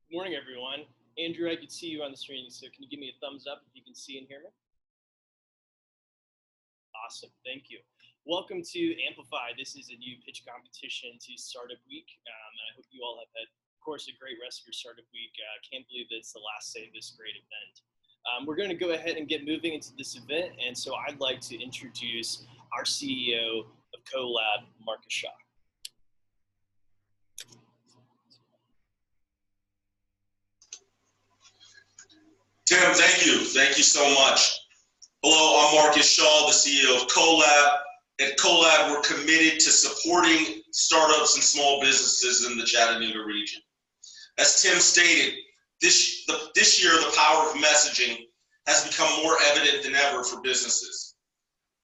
Good morning, everyone. Andrew, I can see you on the screen, so can you give me a thumbs up if you can see and hear me? Awesome, thank you. Welcome to Amplify. This is a new pitch competition to Startup Week, and I hope you all have had, of course, a great rest of your Startup Week. I can't believe that it's the last day of this great event. We're going to go ahead and get moving into this event, and so I'd like to introduce our CEO of CoLab, Marcus Shaw. Tim, thank you. Thank you so much. Hello, I'm Marcus Shaw, the CEO of CoLab. At CoLab, we're committed to supporting startups and small businesses in the Chattanooga region. As Tim stated, this year the power of messaging has become more evident than ever for businesses.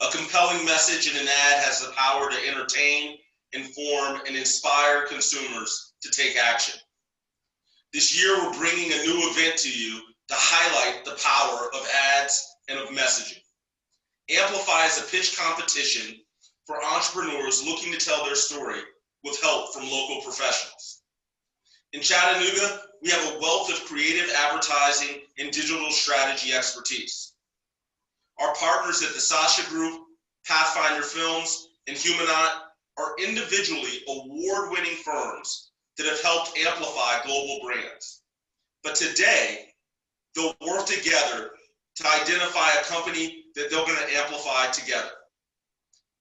A compelling message in an ad has the power to entertain, inform, and inspire consumers to take action. This year, we're bringing a new event to you to highlight the power of ads and of messaging. Amplify is a pitch competition for entrepreneurs looking to tell their story with help from local professionals. In Chattanooga, we have a wealth of creative advertising and digital strategy expertise. Our partners at the Sasha Group, Pathfinder Films, and Humanot are individually award-winning firms that have helped amplify global brands. But today, they'll work together to identify a company that they're going to amplify together.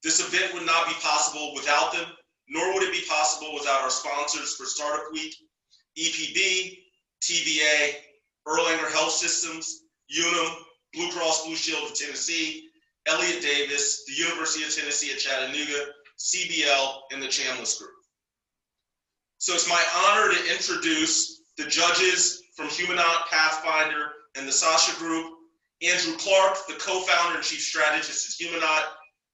This event would not be possible without them, nor would it be possible without our sponsors for Startup Week, EPB, TVA, Erlanger Health Systems, Unum, Blue Cross Blue Shield of Tennessee, Elliott Davis, the University of Tennessee at Chattanooga, CBL, and the Chambliss Group. So it's my honor to introduce the judges from Humanot, Pathfinder, and the Sasha Group. Andrew Clark, the co-founder and chief strategist at Humanot.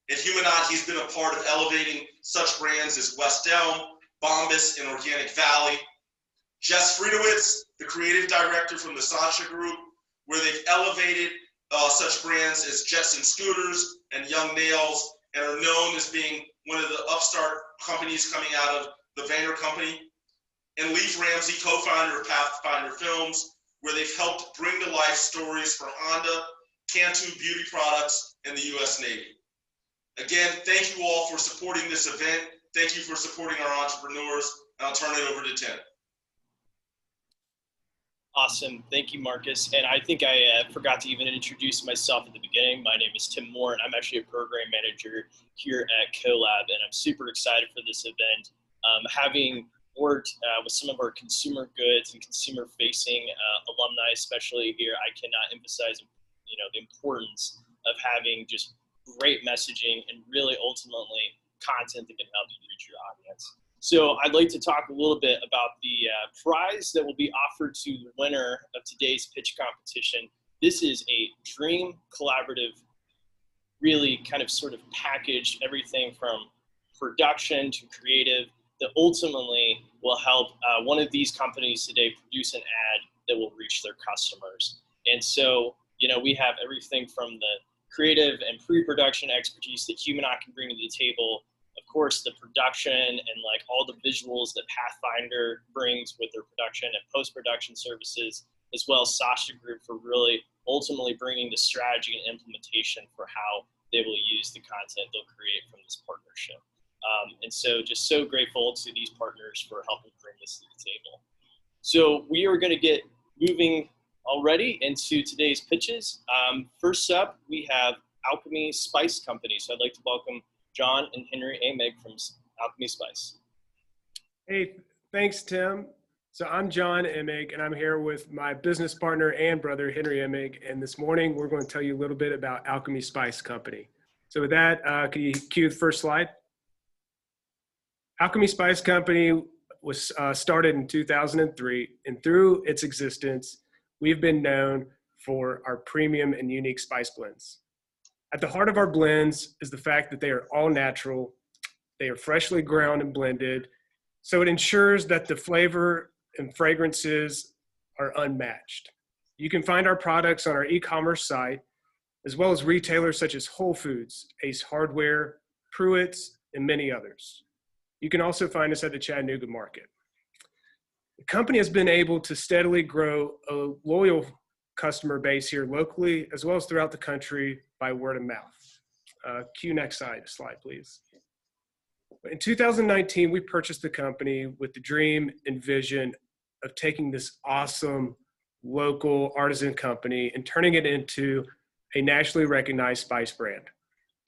At Humanot, he's been a part of elevating such brands as West Elm, Bombas, and Organic Valley. Jess Friedowitz, the creative director from the Sasha Group, where they've elevated such brands as Jetson Scooters and Young Nails, and are known as being one of the upstart companies coming out of the Vayner company. And Leif Ramsey, co-founder of Pathfinder Films, where they've helped bring to life stories for Honda, Cantu Beauty Products, and the U.S. Navy. Again, thank you all for supporting this event. Thank you for supporting our entrepreneurs, and I'll turn it over to Tim. Awesome. Thank you, Marcus. And I think I forgot to even introduce myself at the beginning. My name is Tim Moore, and I'm actually a program manager here at CoLab, and I'm super excited for this event. Having worked with some of our consumer goods and consumer-facing alumni, especially here, I cannot emphasize, the importance of having just great messaging and really ultimately content that can help you reach your audience. So I'd like to talk a little bit about the prize that will be offered to the winner of today's pitch competition. This is a dream collaborative, really kind of sort of packaged everything from production to creative that ultimately will help one of these companies today produce an ad that will reach their customers. And so, we have everything from the creative and pre-production expertise that Humanot can bring to the table, of course, the production and like all the visuals that Pathfinder brings with their production and post-production services, as well as Sasha Group for really ultimately bringing the strategy and implementation for how they will use the content they'll create from this partnership. And so just so grateful to these partners for helping bring this to the table. So we are going to get moving already into today's pitches. First up, we have Alchemy Spice Company. So I'd like to welcome John and Henry Amig from Alchemy Spice. Hey, thanks, Tim. So I'm John Emig, and I'm here with my business partner and brother, Henry Emig. And this morning, we're going to tell you a little bit about Alchemy Spice Company. So with that, can you cue the first slide? Alchemy Spice Company was started in 2003, and through its existence, we've been known for our premium and unique spice blends. At the heart of our blends is the fact that they are all natural, they are freshly ground and blended, so it ensures that the flavor and fragrances are unmatched. You can find our products on our e-commerce site, as well as retailers such as Whole Foods, Ace Hardware, Pruitt's, and many others. You can also find us at the Chattanooga market. The company has been able to steadily grow a loyal customer base here locally, as well as throughout the country by word of mouth. Cue next slide, please. In 2019, we purchased the company with the dream and vision of taking this awesome local artisan company and turning it into a nationally recognized spice brand.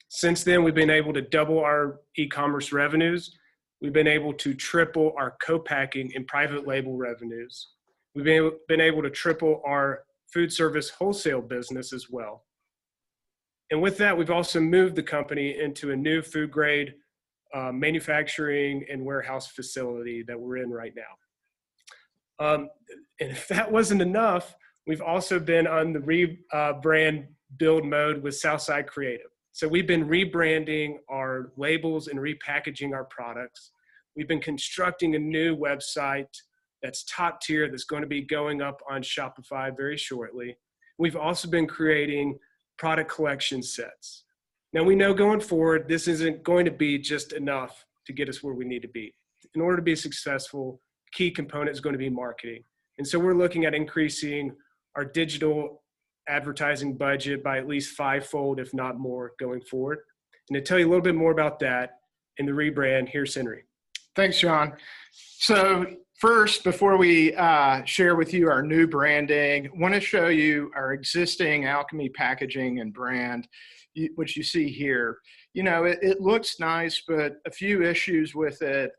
Since then, we've been able to double our e-commerce revenues. We've been able to triple our co-packing and private label revenues. We've been able to triple our food service wholesale business as well. And with that, we've also moved the company into a new food grade manufacturing and warehouse facility that we're in right now. And if that wasn't enough, we've also been on the rebrand build mode with Southside Creative. So we've been rebranding our labels and repackaging our products. We've been constructing a new website that's top tier, that's going to be going up on Shopify very shortly. We've also been creating product collection sets. Now we know going forward, this isn't going to be just enough to get us where we need to be. In order to be successful, key component is going to be marketing. And so we're looking at increasing our digital advertising budget by at least 5-fold, if not more, going forward. And to tell you a little bit more about that and the rebrand, here's Henry. Thanks, John. So first, before we share with you our new branding, I want to show you our existing Alchemy packaging and brand, which you see here. You know, it looks nice, but a few issues with it.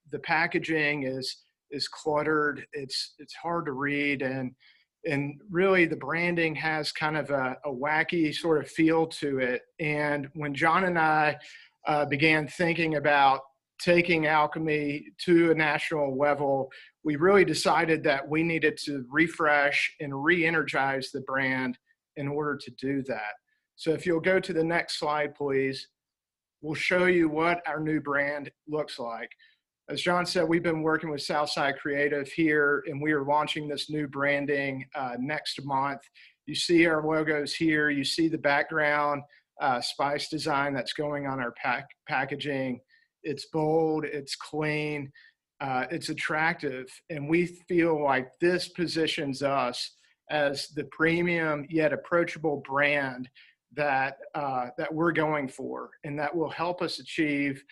The packaging is cluttered. It's hard to read, and really the branding has kind of a wacky sort of feel to it. And when John and I began thinking about taking Alchemy to a national level, we really decided that we needed to refresh and re-energize the brand in order to do that. So if you'll go to the next slide, please, we'll show you what our new brand looks like. As John said, we've been working with Southside Creative here, and we are launching this new branding next month. You see our logos here. You see the background spice design that's going on our packaging. It's bold, it's clean, it's attractive, and we feel like this positions us as the premium yet approachable brand that we're going for, and that will help us achieve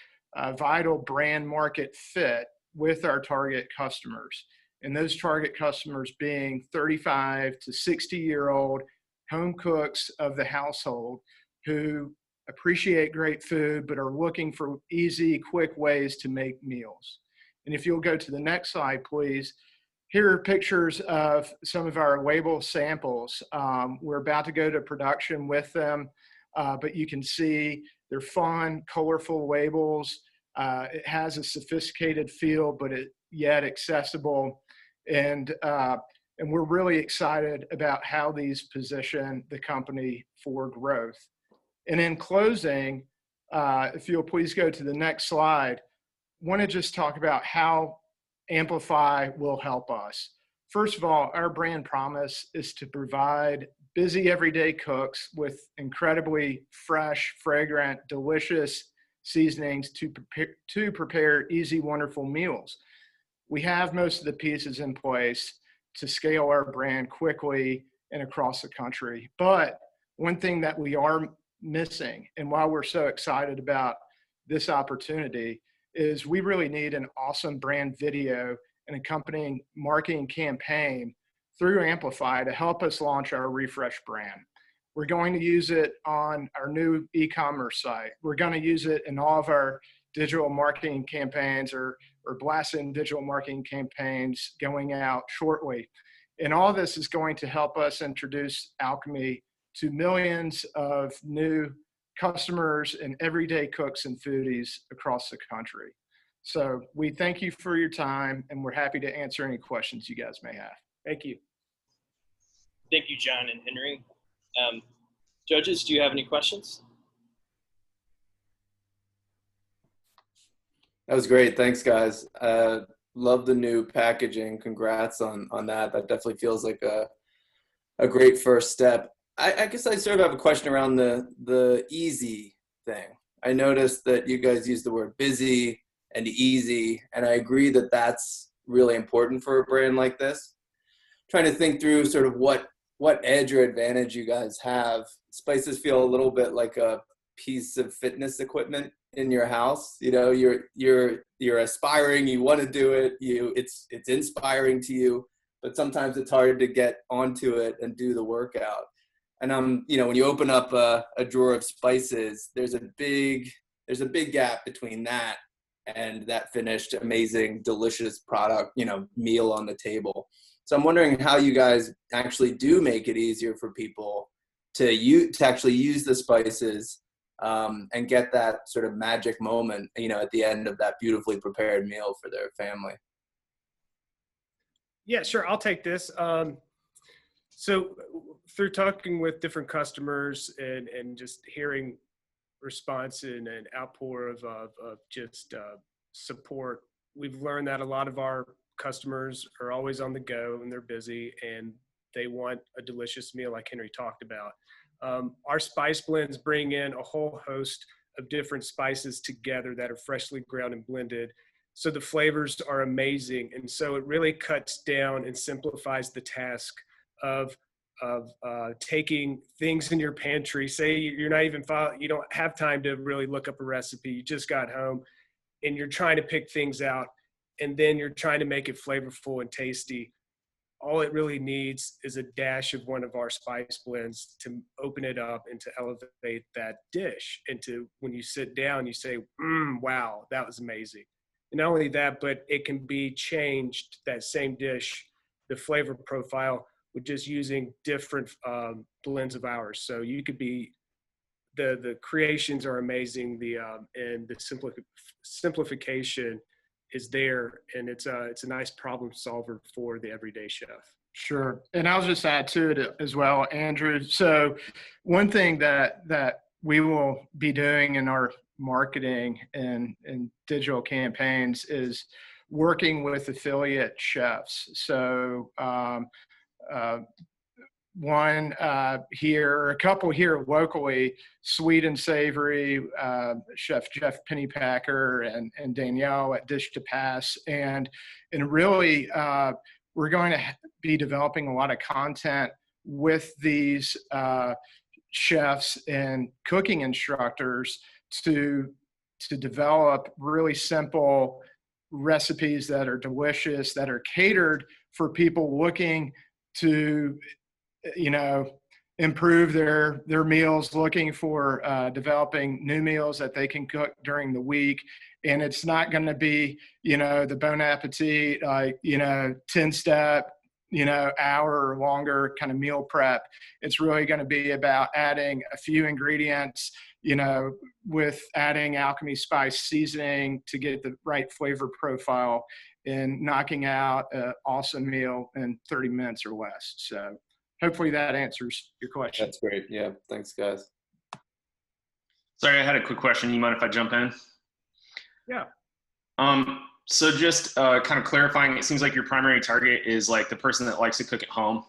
vital brand market fit with our target customers. And those target customers being 35 to 60-year-old home cooks of the household who appreciate great food but are looking for easy, quick ways to make meals. And if you'll go to the next slide, please. Here are pictures of some of our label samples. We're about to go to production with them, but you can see they're fun, colorful labels. It has a sophisticated feel, but yet accessible. And we're really excited about how these position the company for growth. And in closing, if you'll please go to the next slide, I want to just talk about how Amplify will help us. First of all, our brand promise is to provide busy everyday cooks with incredibly fresh, fragrant, delicious seasonings to prepare easy, wonderful meals. We have most of the pieces in place to scale our brand quickly and across the country. But one thing that we are missing, and why we're so excited about this opportunity, is we really need an awesome brand video and accompanying marketing campaign through Amplify to help us launch our refresh brand. We're going to use it on our new e-commerce site. We're going to use it in all of our digital marketing campaigns or blasting digital marketing campaigns going out shortly. And all this is going to help us introduce Alchemy to millions of new customers and everyday cooks and foodies across the country. So we thank you for your time, and we're happy to answer any questions you guys may have. Thank you. Thank you, John and Henry. Judges, do you have any questions? That was great. Thanks, guys. Love the new packaging. Congrats on that. That definitely feels like a great first step. I guess I sort of have a question around the easy thing. I noticed that you guys use the word busy and easy, and I agree that that's really important for a brand like this. Trying to think through sort of what edge or advantage you guys have. Spices feel a little bit like a piece of fitness equipment in your house. You know, you're aspiring, you want to do it, it's inspiring to you, but sometimes it's hard to get onto it and do the workout. And you know, when you open up a drawer of spices, there's a big gap between that and that finished, amazing, delicious product, you know, meal on the table. So I'm wondering how you guys actually do make it easier for people to actually use the spices and get that sort of magic moment, you know, at the end of that beautifully prepared meal for their family. Yeah, sure. I'll take this. So through talking with different customers and just hearing response and an outpour of just support, we've learned that a lot of our customers are always on the go and they're busy and they want a delicious meal like Henry talked about. Our spice blends bring in a whole host of different spices together that are freshly ground and blended. So the flavors are amazing. And so it really cuts down and simplifies the task of taking things in your pantry. Say you're not even, you don't have time to really look up a recipe. You just got home and you're trying to pick things out and then you're trying to make it flavorful and tasty. All it really needs is a dash of one of our spice blends to open it up and to elevate that dish. And to, when you sit down, you say, wow, that was amazing. And not only that, but it can be changed, that same dish, the flavor profile, with just using different blends of ours. So you could be, the creations are amazing. And the simplification is there, and it's a nice problem solver for the everyday chef. Sure. And I'll just add to it as well, Andrew. So one thing that we will be doing in our marketing and digital campaigns is working with affiliate chefs. So one here, a couple here locally, Sweet and Savory, Chef Jeff Pennypacker and Danielle at Dish to Pass. And really, we're going to be developing a lot of content with these chefs and cooking instructors to develop really simple recipes that are delicious, that are catered for people looking to, you know, improve their meals, looking for developing new meals that they can cook during the week. And it's not going to be, you know, the Bon Appetit, like, you know, 10-step, you know, hour or longer kind of meal prep. It's really going to be about adding a few ingredients, you know, with adding Alchemy Spice seasoning to get the right flavor profile and knocking out an awesome meal in 30 minutes or less. So hopefully that answers your question. That's great. Yeah. Thanks, guys. Sorry, I had a quick question. You mind if I jump in? Yeah. So just kind of clarifying, it seems like your primary target is like the person that likes to cook at home.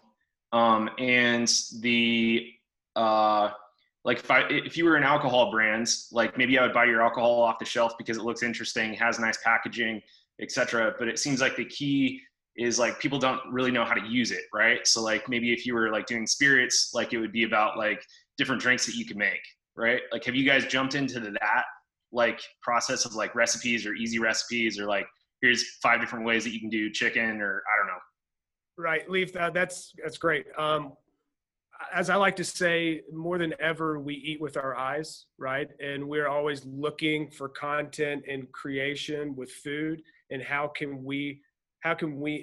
And the, like if you were an alcohol brand, like maybe I would buy your alcohol off the shelf because it looks interesting, has nice packaging, etc. But it seems like the key is like people don't really know how to use it, right? So like maybe if you were like doing spirits, like it would be about like different drinks that you could make, right? Like have you guys jumped into that like process of like recipes or easy recipes or like here's 5 different ways that you can do chicken or I don't know? Right, Leaf, that's great. As I like to say, more than ever, we eat with our eyes, right? And we're always looking for content and creation with food, and how can we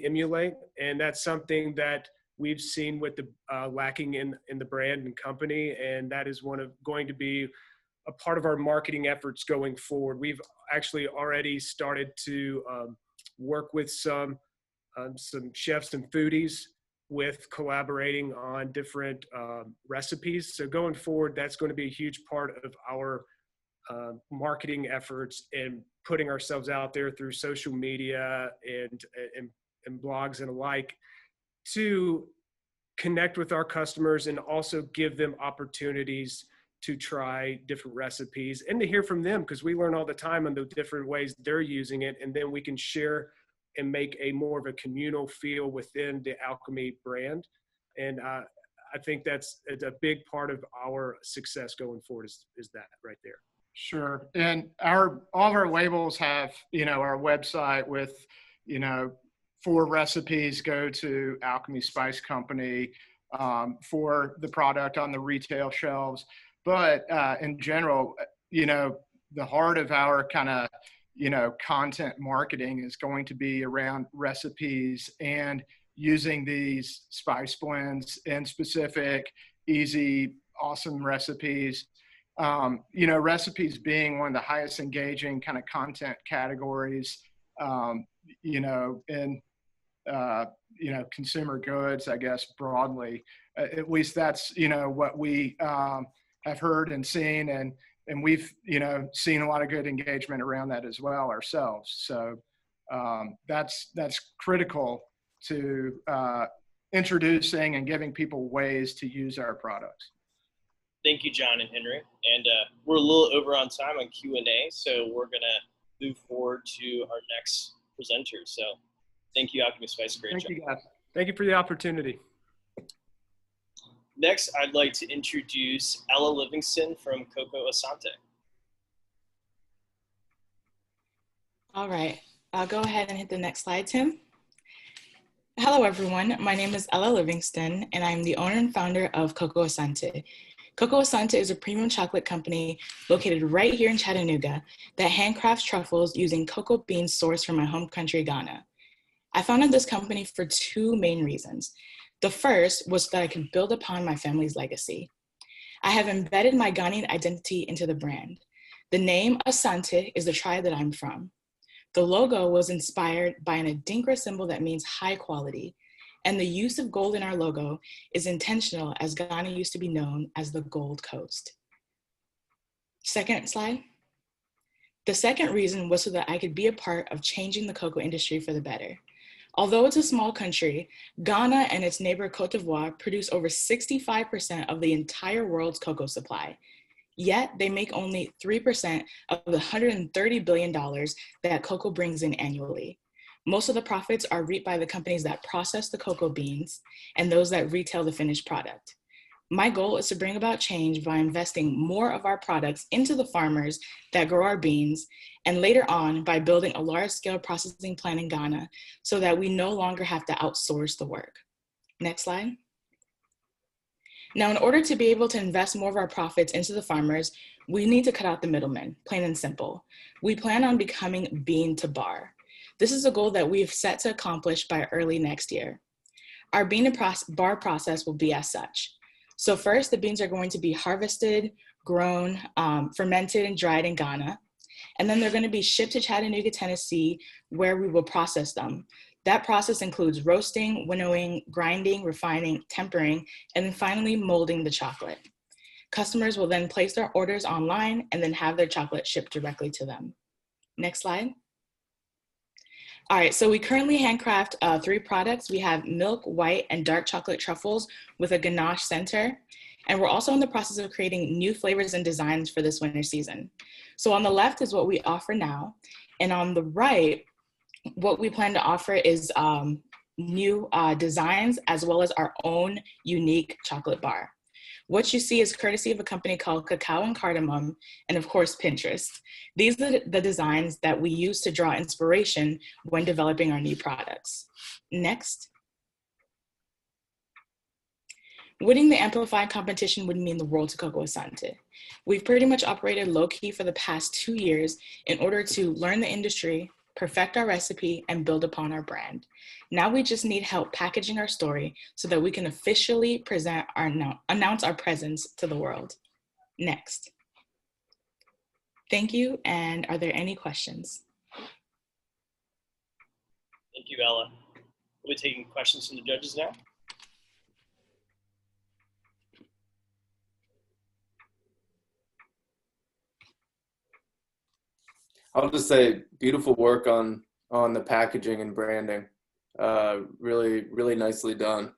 emulate? And that's something that we've seen with the lacking in the brand and company, and that is going to be a part of our marketing efforts going forward. We've actually already started to work with some chefs and foodies with collaborating on different recipes. So going forward, that's going to be a huge part of our marketing efforts and putting ourselves out there through social media and blogs and alike to connect with our customers and also give them opportunities to try different recipes and to hear from them, because we learn all the time on the different ways they're using it, and then we can share and make a more of a communal feel within the Alchemy brand. And I think it's a big part of our success going forward is that right there. Sure. And all of our labels have, our website with, 4 recipes go to Alchemy Spice Company for the product on the retail shelves. But in general, the heart of our kind of, content marketing is going to be around recipes and using these spice blends in specific, easy, awesome recipes. Recipes being one of the highest engaging kind of content categories, in, consumer goods, I guess, broadly. At least that's, what we have heard and seen. And we've, seen a lot of good engagement around that as well ourselves. So that's critical to introducing and giving people ways to use our products. Thank you, John and Henry. And we're a little over on time on Q&A, so we're going to move forward to our next presenter. So thank you, Alchemy Spice. Great job. Thank you, guys. Thank you for the opportunity. Next, I'd like to introduce Ella Livingston from Coco Asante. All right, I'll go ahead and hit the next slide, Tim. Hello, everyone. My name is Ella Livingston, and I'm the owner and founder of Coco Asante. Coco Asante is a premium chocolate company located right here in Chattanooga that handcrafts truffles using cocoa beans sourced from my home country, Ghana. I founded this company for 2 main reasons. The first was that I could build upon my family's legacy. I have embedded my Ghanaian identity into the brand. The name Asante is the tribe that I'm from. The logo was inspired by an Adinkra symbol that means high quality, and the use of gold in our logo is intentional as Ghana used to be known as the Gold Coast. Second slide. The second reason was so that I could be a part of changing the cocoa industry for the better. Although it's a small country, Ghana and its neighbor Cote d'Ivoire produce over 65% of the entire world's cocoa supply. Yet they make only 3% of the $130 billion that cocoa brings in annually. Most of the profits are reaped by the companies that process the cocoa beans and those that retail the finished product. My goal is to bring about change by investing more of our products into the farmers that grow our beans, and later on by building a large-scale processing plant in Ghana so that we no longer have to outsource the work. Next slide. Now, in order to be able to invest more of our profits into the farmers, we need to cut out the middlemen, plain and simple. We plan on becoming bean to bar. This is a goal that we've set to accomplish by early next year. Our bean to bar process will be as such. So first, the beans are going to be harvested, grown, fermented, and dried in Ghana. And then they're going to be shipped to Chattanooga, Tennessee, where we will process them. That process includes roasting, winnowing, grinding, refining, tempering, and then finally molding the chocolate. Customers will then place their orders online and then have their chocolate shipped directly to them. Next slide. All right, so we currently handcraft 3 products. We have milk, white, and dark chocolate truffles with a ganache center. And we're also in the process of creating new flavors and designs for this winter season. So on the left is what we offer now. And on the right, what we plan to offer is new designs as well as our own unique chocolate bar. What you see is courtesy of a company called Cacao and Cardamom, and of course, Pinterest. These are the designs that we use to draw inspiration when developing our new products. Next. Winning the Amplify competition would mean the world to Coco Asante. We've pretty much operated low-key for the past 2 years in order to learn the industry, perfect our recipe, and build upon our brand. Now we just need help packaging our story so that we can officially announce our presence to the world. Next. Thank you, and are there any questions? Thank you, Ella. We'll be taking questions from the judges now. I'll just say beautiful work on the packaging and branding. Really, really nicely done.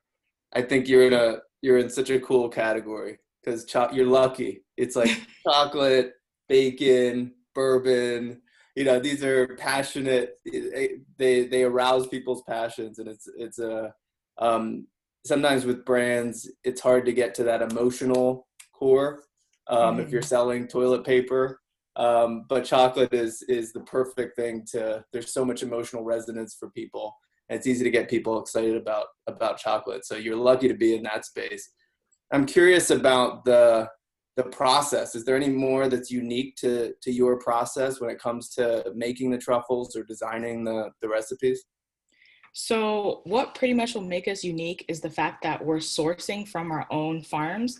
I think you're in such a cool category because you're lucky. It's like chocolate, bacon, bourbon, you know, these are passionate, they arouse people's passions, and it's a, sometimes with brands, it's hard to get to that emotional core if you're selling toilet paper. But chocolate is the perfect thing there's so much emotional resonance for people. And it's easy to get people excited about chocolate. So you're lucky to be in that space. I'm curious about the process. Is there any more that's unique to your process when it comes to making the truffles or designing the recipes? So what pretty much will make us unique is the fact that we're sourcing from our own farms.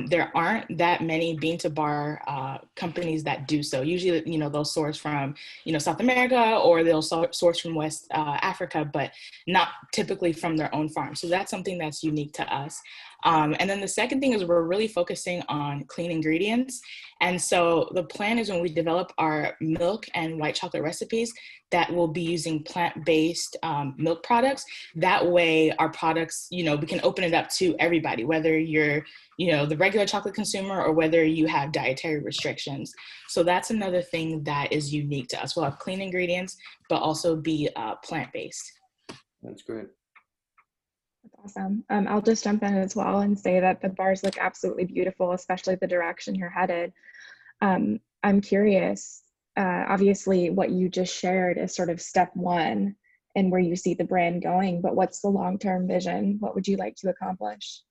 There aren't that many bean to bar companies that do so. Usually, you know, they'll source from, you know, South America, or they'll source from West Africa, but not typically from their own farm. So that's something that's unique to us. And then the second thing is we're really focusing on clean ingredients. And so the plan is when we develop our milk and white chocolate recipes that will be using plant-based milk products. That way our products, you know, we can open it up to everybody, whether you're, you know, the regular chocolate consumer or whether you have dietary restrictions. So that's another thing that is unique to us. We'll have clean ingredients, but also be plant-based. That's great. That's awesome. I'll just jump in as well and say that the bars look absolutely beautiful, especially the direction you're headed. I'm curious, obviously what you just shared is sort of step one and where you see the brand going, but what's the long-term vision? What would you like to accomplish?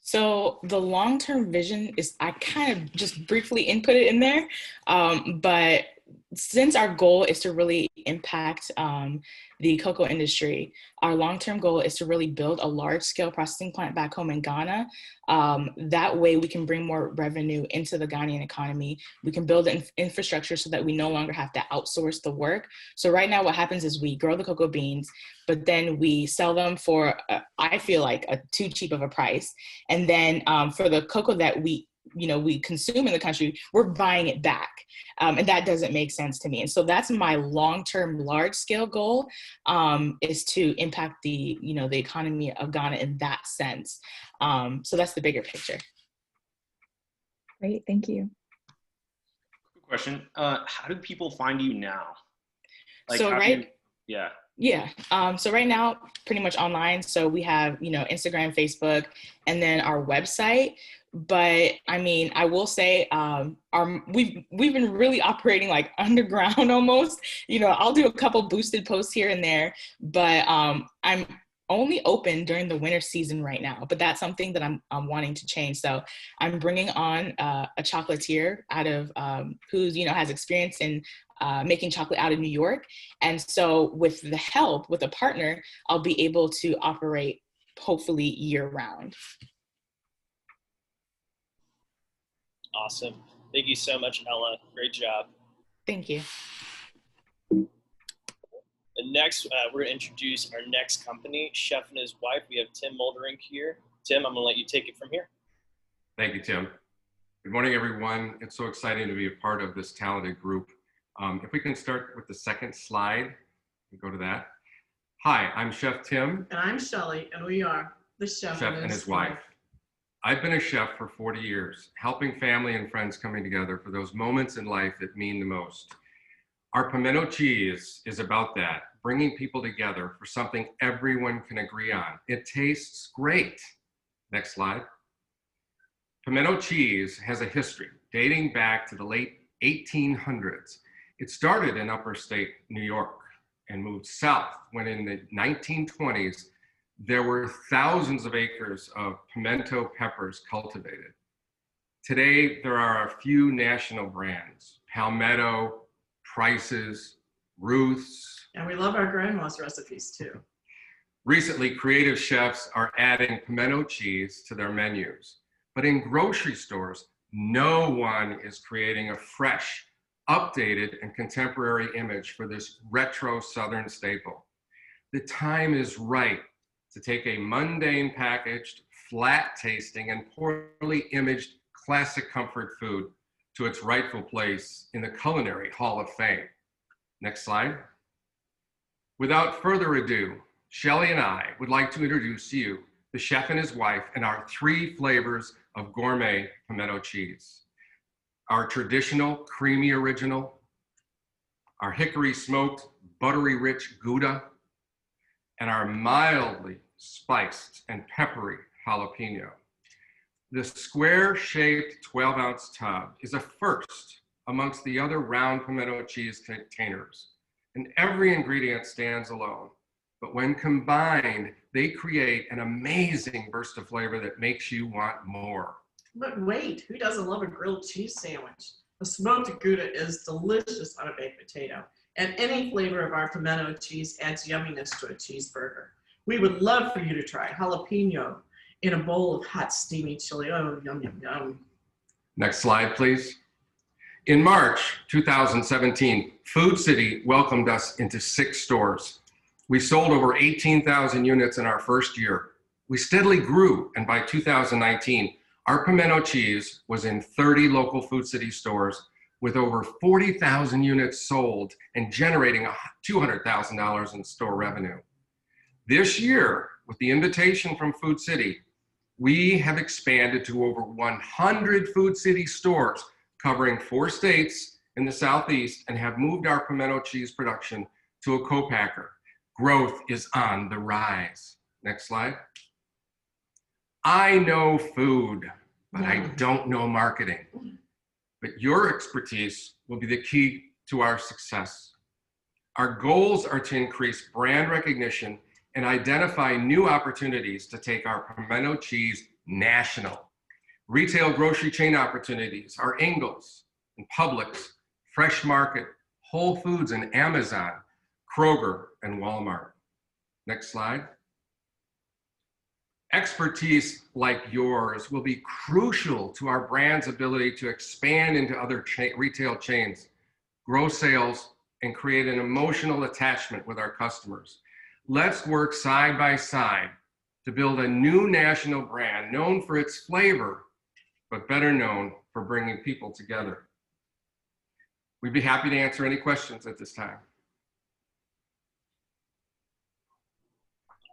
So the long-term vision is, I kind of just briefly input it in there, but since our goal is to really impact the cocoa industry, our long-term goal is to really build a large-scale processing plant back home in Ghana. That way we can bring more revenue into the Ghanaian economy. We can build infrastructure so that we no longer have to outsource the work. So right now what happens is we grow the cocoa beans, but then we sell them for, I feel like, too cheap of a price. And then for the cocoa that we consume in the country, we're buying it back. And that doesn't make sense to me. And so that's my long-term, large-scale goal, is to impact the economy of Ghana in that sense. So that's the bigger picture. Great, thank you. Quick question. How do people find you now? Like, so yeah. Yeah. So right now, pretty much online. So we have, Instagram, Facebook, and then our website. But I mean, I will say, we've been really operating like underground almost. I'll do a couple boosted posts here and there, but I'm only open during the winter season right now. But that's something that I'm wanting to change. So I'm bringing on a chocolatier out of who's has experience in making chocolate out of New York. And so with the help with a partner, I'll be able to operate hopefully year round. Awesome. Thank you so much, Ella. Great job. Thank you. And next, we're going to introduce our next company, Chef and His Wife. We have Tim Moldering here. Tim, I'm going to let you take it from here. Thank you, Tim. Good morning, everyone. It's so exciting to be a part of this talented group. If we can start with the second slide, go to that. Hi, I'm Chef Tim. And I'm Shelly, and we are the Chef and His Wife. I've been a chef for 40 years, helping family and friends coming together for those moments in life that mean the most. Our pimento cheese is about that, bringing people together for something everyone can agree on. It tastes great. Next slide. Pimento cheese has a history dating back to the late 1800s. It started in upstate New York and moved south when in the 1920s, there were thousands of acres of pimento peppers cultivated. Today, there are a few national brands, Palmetto, Price's, Ruth's. And we love our grandma's recipes too. Recently, creative chefs are adding pimento cheese to their menus. But in grocery stores, no one is creating a fresh, updated, and contemporary image for this retro Southern staple. The time is right to take a mundane packaged, flat tasting, and poorly imaged classic comfort food to its rightful place in the Culinary Hall of Fame. Next slide. Without further ado, Shelly and I would like to introduce to you the Chef and His Wife and our 3 flavors of gourmet pimento cheese. Our traditional creamy original, our hickory smoked, buttery rich Gouda, and our mildly spiced and peppery jalapeno. The square-shaped 12-ounce tub is a first amongst the other round pimento cheese containers, and every ingredient stands alone. But when combined, they create an amazing burst of flavor that makes you want more. But wait, who doesn't love a grilled cheese sandwich? A smoked Gouda is delicious on a baked potato, and any flavor of our pimento cheese adds yumminess to a cheeseburger. We would love for you to try jalapeno in a bowl of hot, steamy chili. Oh, yum, yum, yum. Next slide, please. In March 2017, Food City welcomed us into 6 stores. We sold over 18,000 units in our first year. We steadily grew, and by 2019, our pimento cheese was in 30 local Food City stores with over 40,000 units sold and generating $200,000 in store revenue. This year, with the invitation from Food City, we have expanded to over 100 Food City stores covering 4 states in the Southeast and have moved our pimento cheese production to a co-packer. Growth is on the rise. Next slide. I know food, but I don't know marketing. But your expertise will be the key to our success. Our goals are to increase brand recognition and identify new opportunities to take our pimento cheese national. Retail grocery chain opportunities are Ingles and Publix, Fresh Market, Whole Foods and Amazon, Kroger and Walmart. Next slide. Expertise like yours will be crucial to our brand's ability to expand into other retail chains, grow sales, and create an emotional attachment with our customers. Let's work side by side to build a new national brand known for its flavor, but better known for bringing people together. We'd be happy to answer any questions at this time.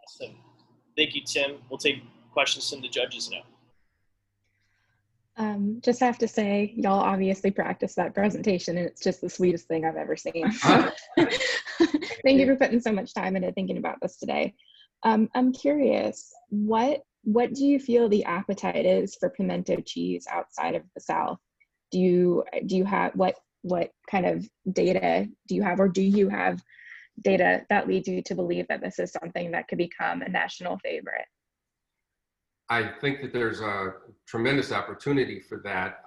Awesome. Thank you, Tim. We'll take questions from the judges now. Just have to say, y'all obviously practiced that presentation, and it's just the sweetest thing I've ever seen. So thank you for putting so much time into thinking about this today. I'm curious, what do you feel the appetite is for pimento cheese outside of the South? Do you have what kind of data do you have, or do you have data that leads you to believe that this is something that could become a national favorite? I think that there's a tremendous opportunity for that,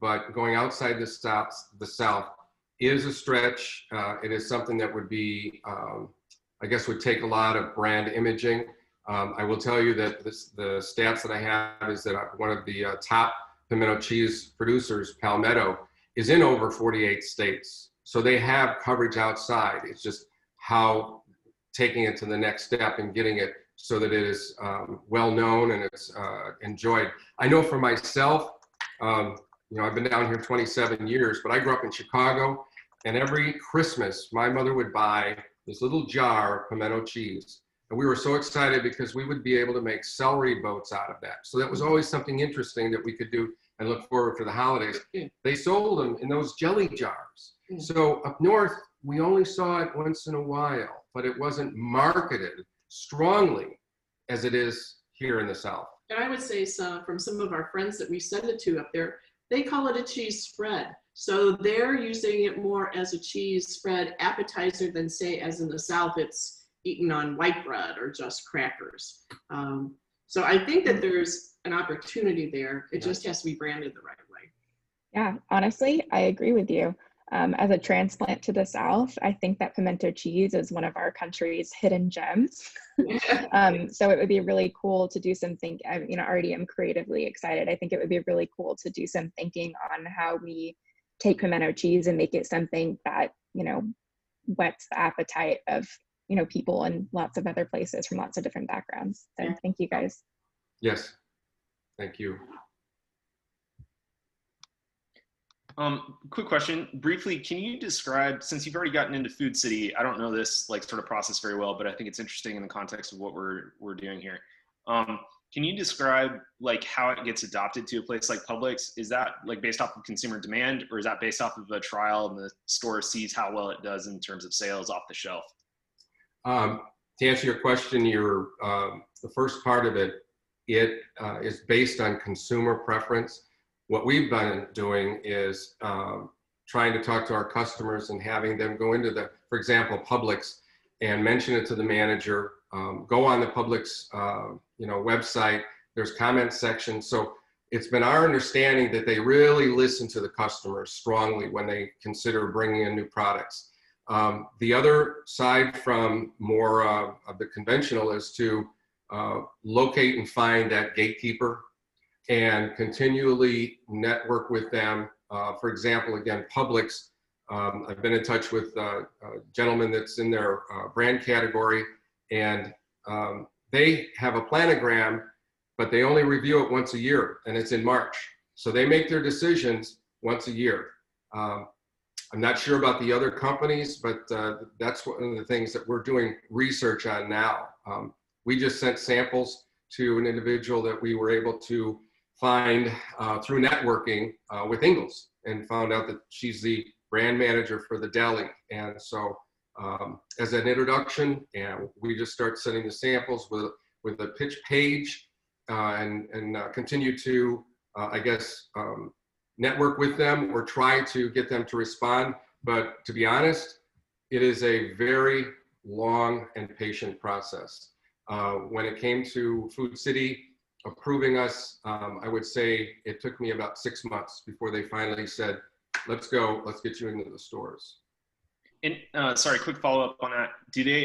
but going outside the South is a stretch. It is something that would be, I guess, would take a lot of brand imaging. I will tell you that the stats that I have is that one of the top pimento cheese producers, Palmetto, is in over 48 states. So they have coverage outside. It's just how taking it to the next step and getting it so that it is well known and it's enjoyed. I know for myself, I've been down here 27 years, but I grew up in Chicago, and every Christmas, my mother would buy this little jar of pimento cheese. And we were so excited because we would be able to make celery boats out of that. So that was always something interesting that we could do and look forward to the holidays. They sold them in those jelly jars. So up north, we only saw it once in a while, but it wasn't marketed strongly as it is here in the South. And I would say from some of our friends that we send it to up there, they call it a cheese spread. So they're using it more as a cheese spread appetizer than, say, as in the South, it's eaten on white bread or just crackers. So I think that there's an opportunity there. It just has to be branded the right way. Yeah, honestly, I agree with you. As a transplant to the South, I think that pimento cheese is one of our country's hidden gems. So it would be really cool to do some thinking. Already am creatively excited. I think it would be really cool to do some thinking on how we take pimento cheese and make it something that, whets the appetite of, people in lots of other places from lots of different backgrounds. So thank you guys. Yes, thank you. Quick question, briefly, can you describe, since you've already gotten into Food City, I don't know this sort of process very well, but I think it's interesting in the context of what we're doing here. Can you describe like how it gets adopted to a place like Publix? Is that like based off of consumer demand, or is that based off of a trial and the store sees how well it does in terms of sales off the shelf? To answer your question, the first part of it, is based on consumer preference. What we've been doing is trying to talk to our customers and having them go into for example, Publix, and mention it to the manager. Go on the Publix website. There's comment section. So it's been our understanding that they really listen to the customers strongly when they consider bringing in new products. The other side from more of the conventional is to locate and find that gatekeeper and continually network with them. For example, again, Publix, I've been in touch with a gentleman that's in their brand category, and they have a planogram, but they only review it once a year, and it's in March. So they make their decisions once a year. I'm not sure about the other companies, but that's one of the things that we're doing research on now. We just sent samples to an individual that we were able to find through networking with Ingalls, and found out that she's the brand manager for the deli. And so as an introduction, and we just start sending the samples with a pitch page and continue to, network with them or try to get them to respond. But to be honest, it is a very long and patient process. When it came to Food City approving us, I would say it took me about 6 months before they finally said, let's go, let's get you into the stores. And sorry, quick follow-up on that.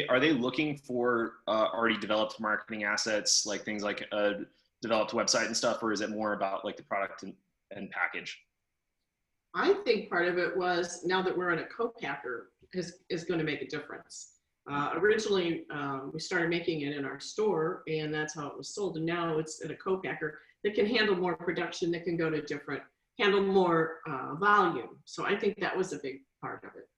Are they looking for already developed marketing assets, like things like a developed website and stuff, or is it more about like the product and package? I think part of it was, now that we're in a co-packer, is going to make a difference. Originally, we started making it in our store, and that's how it was sold. And now it's in a co-packer that can handle more production, that can go to handle more volume. So I think that was a big part of it.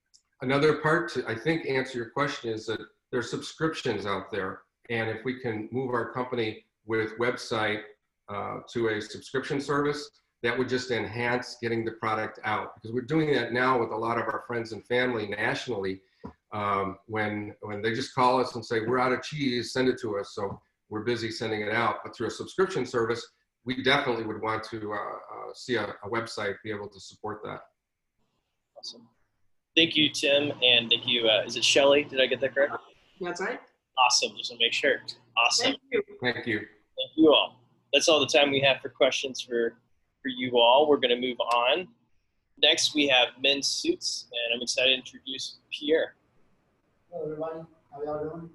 Another part to, I think, answer your question is that there's subscriptions out there. And if we can move our company with website to a subscription service, that would just enhance getting the product out. Because we're doing that now with a lot of our friends and family nationally. When they just call us and say, we're out of cheese, send it to us. So we're busy sending it out. But through a subscription service, we definitely would want to see a website be able to support that. Awesome. Thank you, Tim, and thank you. Is it Shelly? Did I get that correct? That's right. Awesome. Just to make sure. Awesome. Thank you. Thank you. Thank you all. That's all the time we have for questions for you all. We're going to move on. Next, we have men's suits, and I'm excited to introduce Pierre. Hello, everybody. How y'all doing?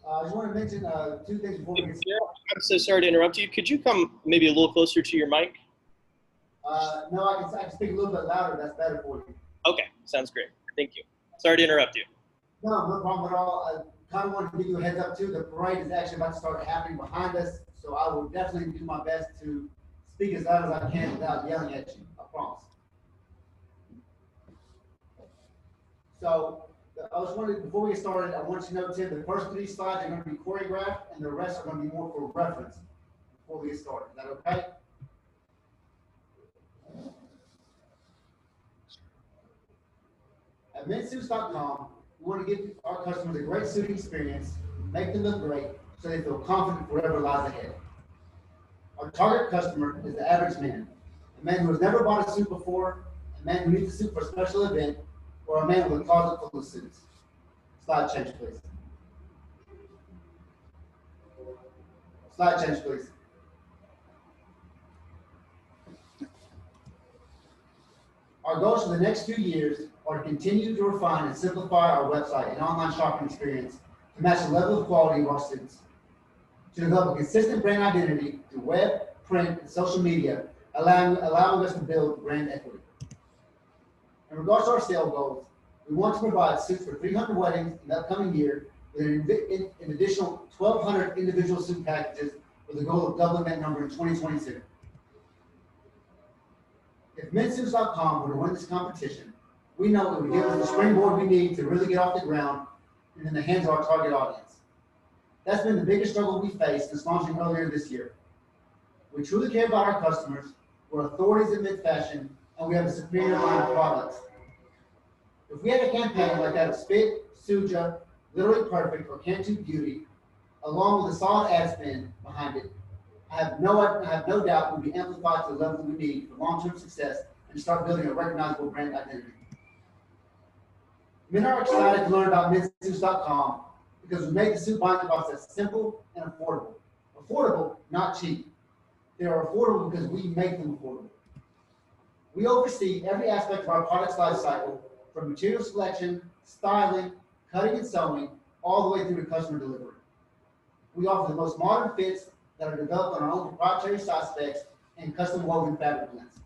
I just want to mention 2 things before we get started. I'm so sorry to interrupt you. Could you come maybe a little closer to your mic? No, I can speak a little bit louder. That's better for you. Okay, sounds great. Thank you. Sorry to interrupt you. No, no problem at all. I kind of wanted to give you a heads up too. The parade is actually about to start happening behind us, so I will definitely do my best to speak as loud as I can without yelling at you. I promise. So I was wondering, before we get started, I want you to know, Tim, the first 3 slides are going to be choreographed, and the rest are going to be more for reference before we get started. Is that okay? At mensuits.com, we want to give our customers a great suiting experience, make them look great, so they feel confident whatever lies ahead. Our target customer is the average man, a man who has never bought a suit before, a man who needs a suit for a special event, or a man with a closet full of suits. Slide change, please. Slide change, please. Our goals for the next few years are to continue to refine and simplify our website and online shopping experience to match the level of quality of our suits, to develop a consistent brand identity through web, print, and social media, allowing us to build brand equity. In regards to our sale goals, we want to provide suits for 300 weddings in the upcoming year with an additional 1,200 individual suit packages with a goal of doubling that number in 2022. If mensuits.com were to win this competition, we know it would give us the springboard we need to really get off the ground and in the hands of our target audience. That's been the biggest struggle we faced since launching earlier this year. We truly care about our customers, we're authorities in mid-fashion, and we have a superior line of products. If we had a campaign like that of Spit, Suja, Literally Perfect, or Cantu Beauty, along with a solid ad spend behind it, I have no doubt we'll be amplified to the level we need for long-term success and start building a recognizable brand identity. Men are excited to learn about mensuits.com because we made the suit buying process simple and affordable. Affordable, not cheap. They are affordable because we make them affordable. We oversee every aspect of our product's life cycle, from material selection, styling, cutting and sewing, all the way through to customer delivery. We offer the most modern fits that are developed on our own proprietary size specs and custom woven fabric blends.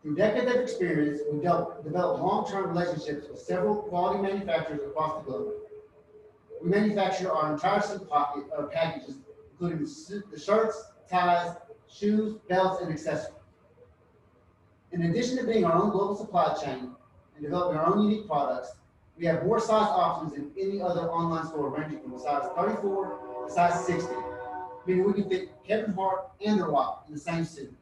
Through decades of experience, we've developed long-term relationships with several quality manufacturers across the globe. We manufacture our entire suit packages, including the shirts, ties, shoes, belts, and accessories. In addition to being our own global supply chain and developing our own unique products, we have more size options than any other online store, ranging from a size 34 to size 60, meaning we can fit Kevin Hart and The Rock in the same suit.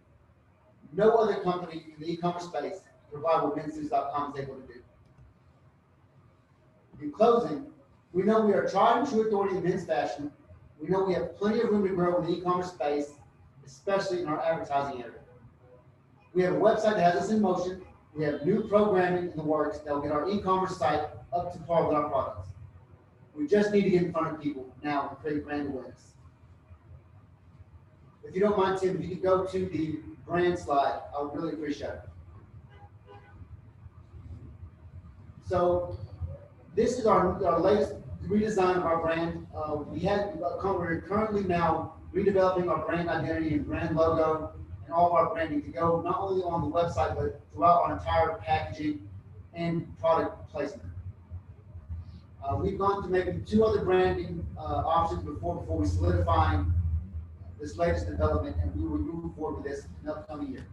No other company in the e-commerce space can provide what mensuits.com is able to do. In closing, we know we are tried and true authority in men's fashion. We know we have plenty of room to grow in the e-commerce space, especially in our advertising area. We have a website that has us in motion. We have new programming in the works that will get our e-commerce site up to par with our products. We just need to get in front of people now and create brand awareness. If you don't mind, Tim, if you could go to the brand slide, I would really appreciate it. So this is our latest redesign of our brand. We're currently now redeveloping our brand identity and brand logo and all of our branding to go not only on the website, but throughout our entire packaging and product placement. We've gone to maybe 2 other branding options before we solidify this latest development, and we will move forward with this in the upcoming year.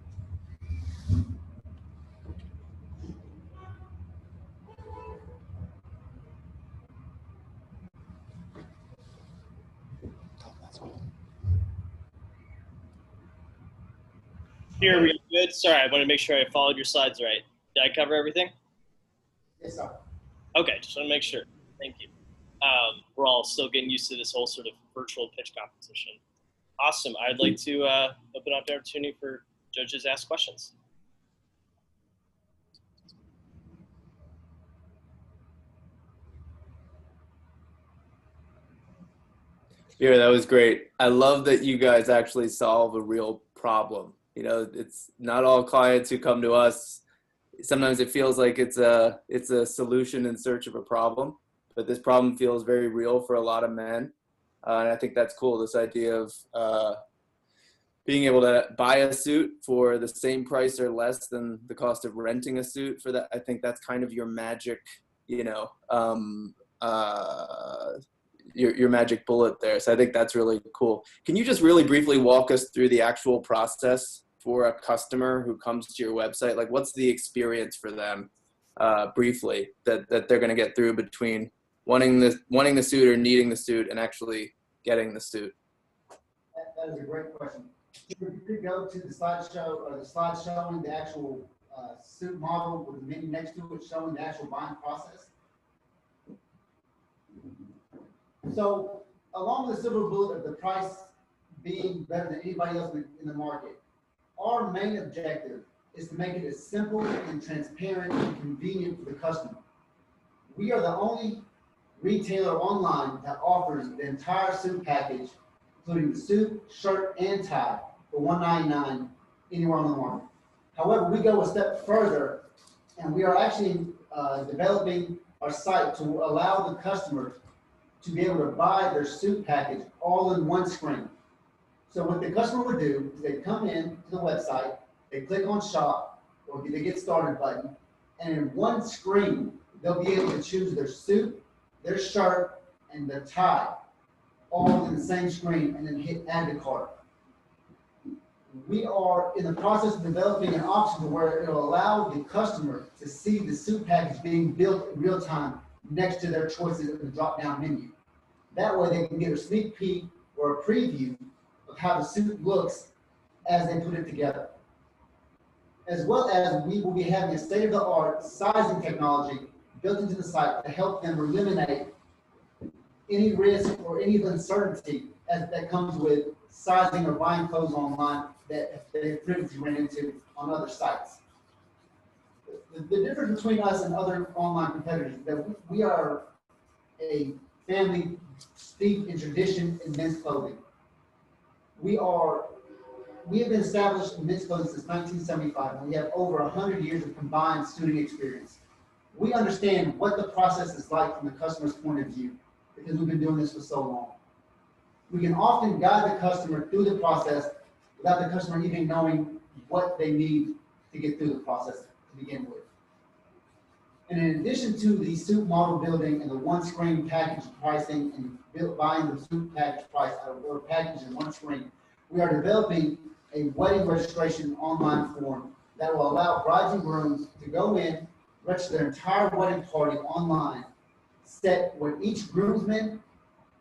Here we good. Sorry, I want to make sure I followed your slides right. Did I cover everything? Yes, sir. Okay, just want to make sure. Thank you. We're all still getting used to this whole sort of virtual pitch competition. Awesome. I'd like to open up the opportunity for judges to ask questions. Yeah, that was great. I love that you guys actually solve a real problem. You know, it's not all clients who come to us. Sometimes it feels like it's a solution in search of a problem, but this problem feels very real for a lot of men. And I think that's cool, this idea of being able to buy a suit for the same price or less than the cost of renting a suit for that. I think that's kind of your magic, you know, your magic bullet there. So I think that's really cool. Can you just really briefly walk us through the actual process for a customer who comes to your website? Like, what's the experience for them briefly that they're going to get through between wanting the suit or needing the suit and actually getting the suit? That is a great question. You could go to the slideshow or the slide showing the actual suit model with the menu next to it showing the actual buying process. So along with the silver bullet of the price being better than anybody else in the market, our main objective is to make it as simple and transparent and convenient for the customer. We are the only retailer online that offers the entire suit package, including the suit, shirt, and tie for $199 anywhere on the market. However, we go a step further, and we are actually developing our site to allow the customer to be able to buy their suit package all in one screen. So what the customer would do is they come in to the website, they click on shop or the get started button, and in one screen, they'll be able to choose their suit, their shirt, and their tie, all in the same screen, and then hit add to cart. We are in the process of developing an option where it'll allow the customer to see the suit package being built in real time next to their choices in the drop-down menu. That way they can get a sneak peek or a preview of how the suit looks as they put it together. As well as we will be having a state-of-the-art sizing technology built into the site to help them eliminate any risk or any uncertainty that comes with sizing or buying clothes online that they previously ran into on other sites. The difference between us and other online competitors is that we are a family steeped in tradition in men's clothing. We have been established in men's clothing since 1975, and we have over 100 years of combined suiting experience. We understand what the process is like from the customer's point of view because we've been doing this for so long. We can often guide the customer through the process without the customer even knowing what they need to get through the process to begin with. And in addition to the suit model building and the one-screen package pricing and buying the suit package price or package in one screen, we are developing a wedding registration online form that will allow brides and grooms to go in, register their entire wedding party online, set what each groomsman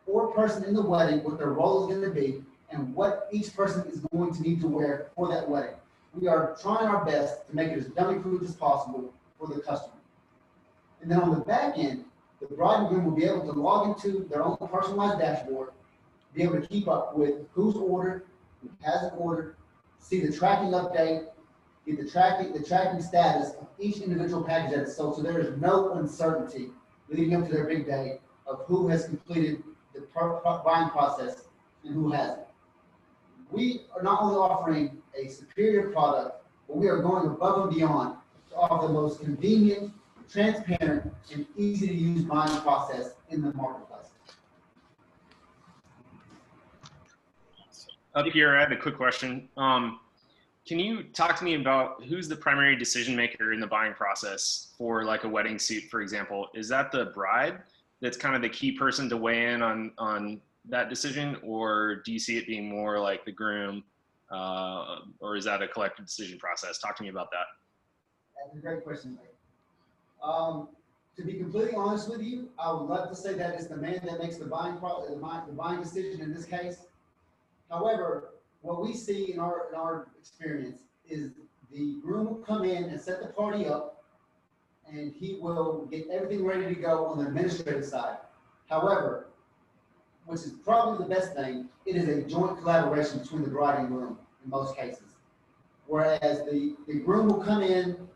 or person in the wedding, what their role is going to be, and what each person is going to need to wear for that wedding. We are trying our best to make it as dummy-proof as possible for the customer. And then on the back end, the bride and groom will be able to log into their own personalized dashboard, be able to keep up with who's ordered, who hasn't ordered, see the tracking update, get the tracking status of each individual package that is sold, so there is no uncertainty leading up to their big day of who has completed the buying process and who hasn't. We are not only offering a superior product, but we are going above and beyond to offer the most convenient, transparent, and easy to use buying process in the marketplace. Up here, I had a quick question. Can you talk to me about who's the primary decision maker in the buying process for like a wedding suit, for example? Is that the bride that's kind of the key person to weigh in on that decision, or do you see it being more like the groom, or is that a collective decision process? Talk to me about that. That's a great question, Mike. To be completely honest with you, I would love to say that it's the man that makes the buying decision in this case. However, what we see in our experience is the groom will come in and set the party up, and he will get everything ready to go on the administrative side. However, which is probably the best thing, it is a joint collaboration between the bride and groom in most cases. Whereas the groom will come in,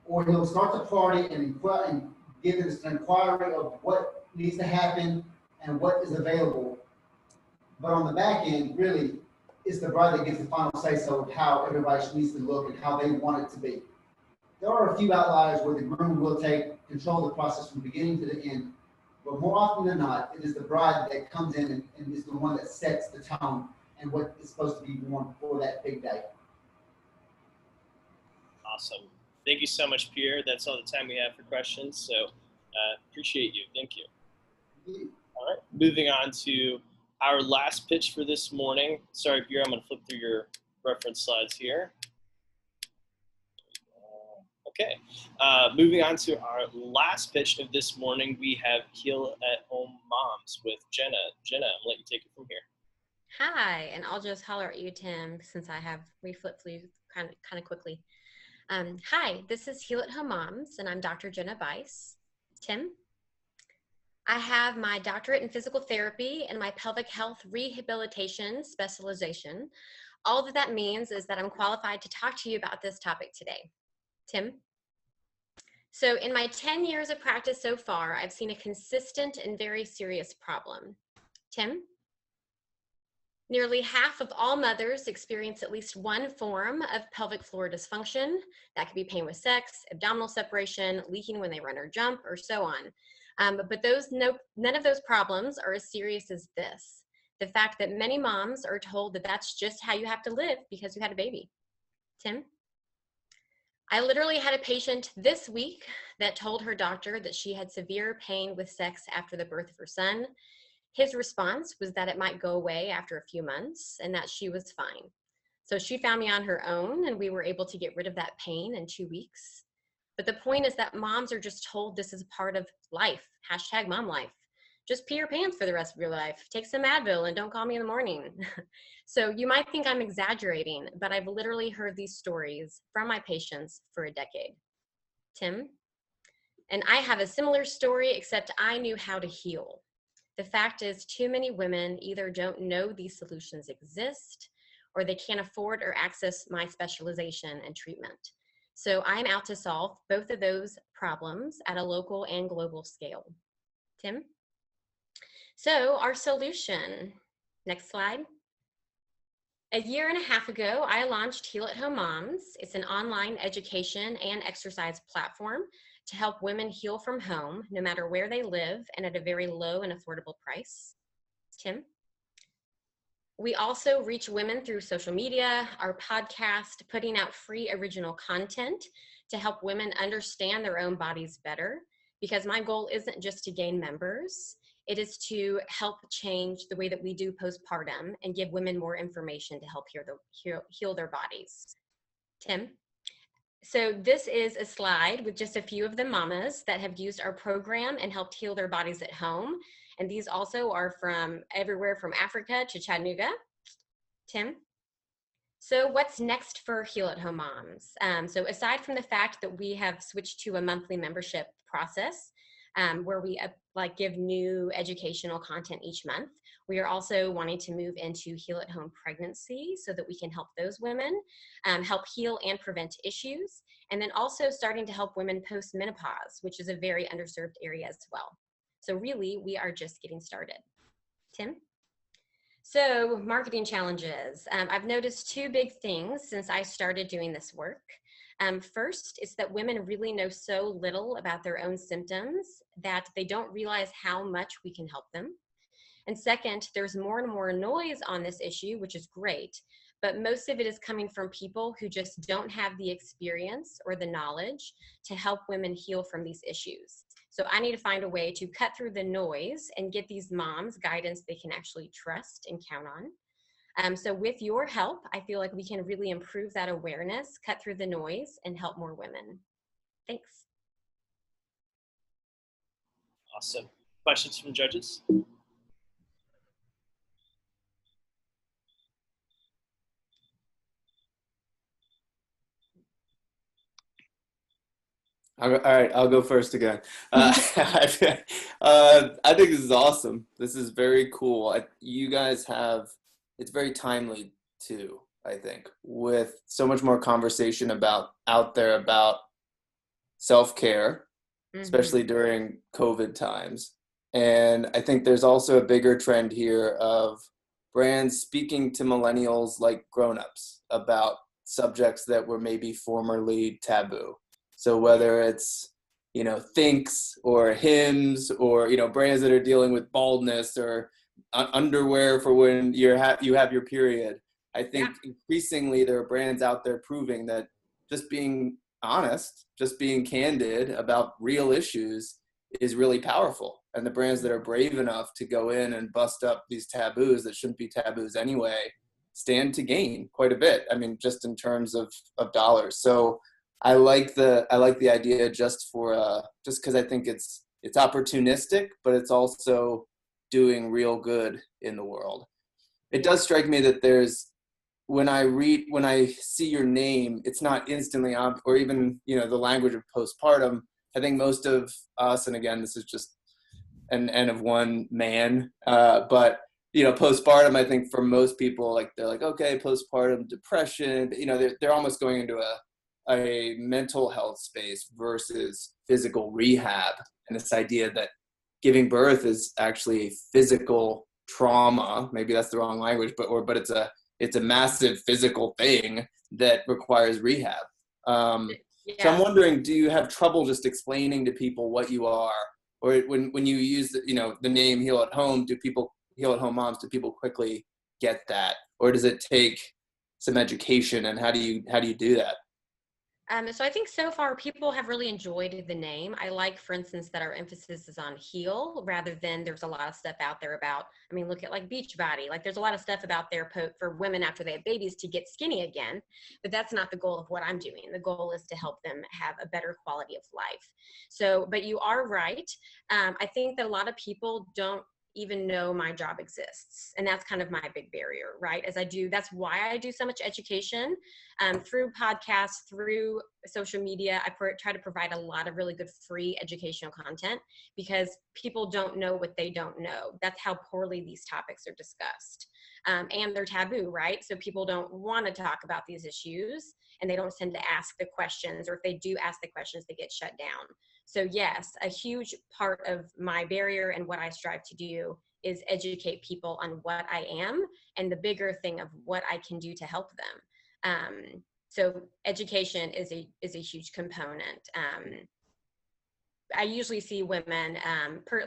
or he'll start the party and give us an inquiry of what needs to happen and what is available. But on the back end, really, it's the bride that gets the final say-so of how everybody needs to look and how they want it to be. There are a few outliers where the groom will take control of the process from the beginning to the end, but more often than not, it is the bride that comes in and is the one that sets the tone and what is supposed to be worn for that big day. Awesome. Thank you so much, Pierre. That's all the time we have for questions, so appreciate you. Thank you. All right, moving on to our last pitch for this morning. Sorry, Pierre, I'm going to flip through your reference slides here. Okay, moving on to our last pitch of this morning, we have Heal at Home Moms with Jenna. Jenna, I'll let you take it from here. Hi, and I'll just holler at you, Tim, since I have reflipped through kind of quickly. Hi, this is Heal at Home Moms, and I'm Dr. Jenna Bice. Tim? I have my doctorate in physical therapy and my pelvic health rehabilitation specialization. All that means is that I'm qualified to talk to you about this topic today. Tim? So in my 10 years of practice so far, I've seen a consistent and very serious problem. Tim? Nearly half of all mothers experience at least one form of pelvic floor dysfunction. That could be pain with sex, abdominal separation, leaking when they run or jump, or so on. But none of those problems are as serious as this. The fact that many moms are told that that's just how you have to live because you had a baby. Tim? I literally had a patient this week that told her doctor that she had severe pain with sex after the birth of her son. His response was that it might go away after a few months and that she was fine. So she found me on her own and we were able to get rid of that pain in 2 weeks. But the point is that moms are just told this is part of life, #mom life. Just pee your pants for the rest of your life. Take some Advil and don't call me in the morning. So you might think I'm exaggerating, but I've literally heard these stories from my patients for a decade. Tim? And I have a similar story, except I knew how to heal. The fact is, too many women either don't know these solutions exist, or they can't afford or access my specialization and treatment. So I'm out to solve both of those problems at a local and global scale. Tim? So our solution, next slide. A year and a half ago, I launched Heal at Home Moms. It's an online education and exercise platform to help women heal from home, no matter where they live, and at a very low and affordable price. Tim? We also reach women through social media, our podcast, putting out free original content to help women understand their own bodies better, because my goal isn't just to gain members, it is to help change the way that we do postpartum and give women more information to help heal their bodies. Tim? So this is a slide with just a few of the mamas that have used our program and helped heal their bodies at home. And these also are from everywhere from Africa to Chattanooga. Tim? So what's next for Heal at Home Moms? So aside from the fact that we have switched to a monthly membership process, where we give new educational content each month, we are also wanting to move into Heal at Home pregnancy so that we can help those women, help heal and prevent issues, and then also starting to help women post-menopause, which is a very underserved area as well. So really, we are just getting started. Tim? So marketing challenges. I've noticed two big things since I started doing this work. First is that women really know so little about their own symptoms that they don't realize how much we can help them. And second, there's more and more noise on this issue, which is great, but most of it is coming from people who just don't have the experience or the knowledge to help women heal from these issues. So I need to find a way to cut through the noise and get these moms guidance they can actually trust and count on. So with your help, I feel like we can really improve that awareness, cut through the noise, and help more women. Thanks. Awesome. Questions from judges? All right, I'll go first again. I think this is awesome. This is very cool. You guys have, it's very timely too, I think, with so much more conversation out there about self-care, especially during COVID times. And I think there's also a bigger trend here of brands speaking to millennials like grown-ups about subjects that were maybe formerly taboo. So whether it's, Thinks or Hims or, brands that are dealing with baldness or underwear for when you have your period. I think increasingly there are brands out there proving that just being honest, just being candid about real issues is really powerful. And the brands that are brave enough to go in and bust up these taboos that shouldn't be taboos anyway stand to gain quite a bit. I mean, just in terms of dollars. So I like the idea just because I think it's opportunistic, but it's also doing real good in the world. It does strike me that when I see your name, it's not instantly or even the language of postpartum. I think most of us, and again, this is just an N of one man, but postpartum, I think for most people, they're like, okay, postpartum depression, but, they're almost going into a mental health space versus physical rehab, and this idea that giving birth is actually a physical trauma. Maybe that's the wrong language, but it's a massive physical thing that requires rehab. So I'm wondering, do you have trouble just explaining to people what you are, or when you use the name Heal at Home, Heal at Home Moms, do people quickly get that, or does it take some education, and how do you do that? So I think so far people have really enjoyed the name. I like, for instance, that our emphasis is on heal rather than there's a lot of stuff out there about, I mean, look at like Beachbody. Like there's a lot of stuff about there for women after they have babies to get skinny again, but that's not the goal of what I'm doing. The goal is to help them have a better quality of life. So, but you are right. I think that a lot of people don't even know my job exists. And that's kind of my big barrier, right? That's why I do so much education through podcasts, through social media. I try to provide a lot of really good free educational content because people don't know what they don't know. That's how poorly these topics are discussed. And they're taboo, right? So people don't want to talk about these issues and they don't tend to ask the questions, or if they do ask the questions, they get shut down. So yes, a huge part of my barrier and what I strive to do is educate people on what I am and the bigger thing of what I can do to help them. So education is a huge component. I usually see women,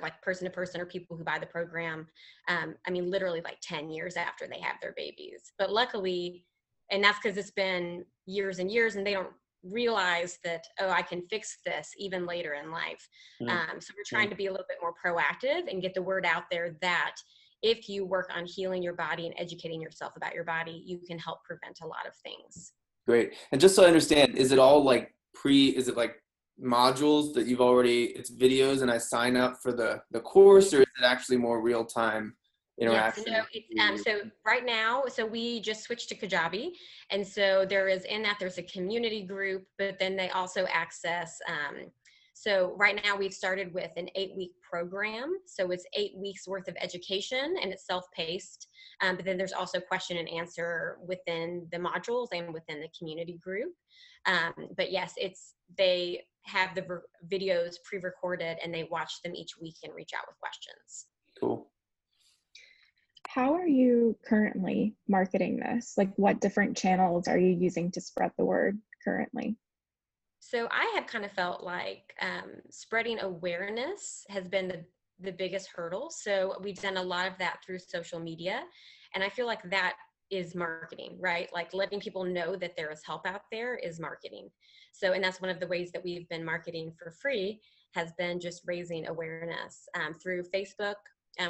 like person to person, or people who buy the program. I mean, literally like 10 years after they have their babies. But luckily, and that's because it's been years and years, and they don't realize that, oh, I can fix this even later in life. So we're trying to be a little bit more proactive and get the word out there that if you work on healing your body and educating yourself about your body, you can help prevent a lot of things. Great. And just so I understand, is it all like is it like modules that you've already, it's videos and I sign up for the course, or is it actually more real-time interaction? Yes, no, so right now, so we just switched to Kajabi. And so there's a community group, but then they also access, so right now we've started with an 8-week program. So it's 8 weeks worth of education and it's self-paced. But then there's also question and answer within the modules and within the community group. But yes, they have the videos pre-recorded and they watch them each week and reach out with questions. Cool. How are you currently marketing this? Like what different channels are you using to spread the word currently? So I have kind of felt like spreading awareness has been the biggest hurdle. So we've done a lot of that through social media. And I feel like that is marketing, right? Like letting people know that there is help out there is marketing. So, and that's one of the ways that we've been marketing for free, has been just raising awareness through Facebook.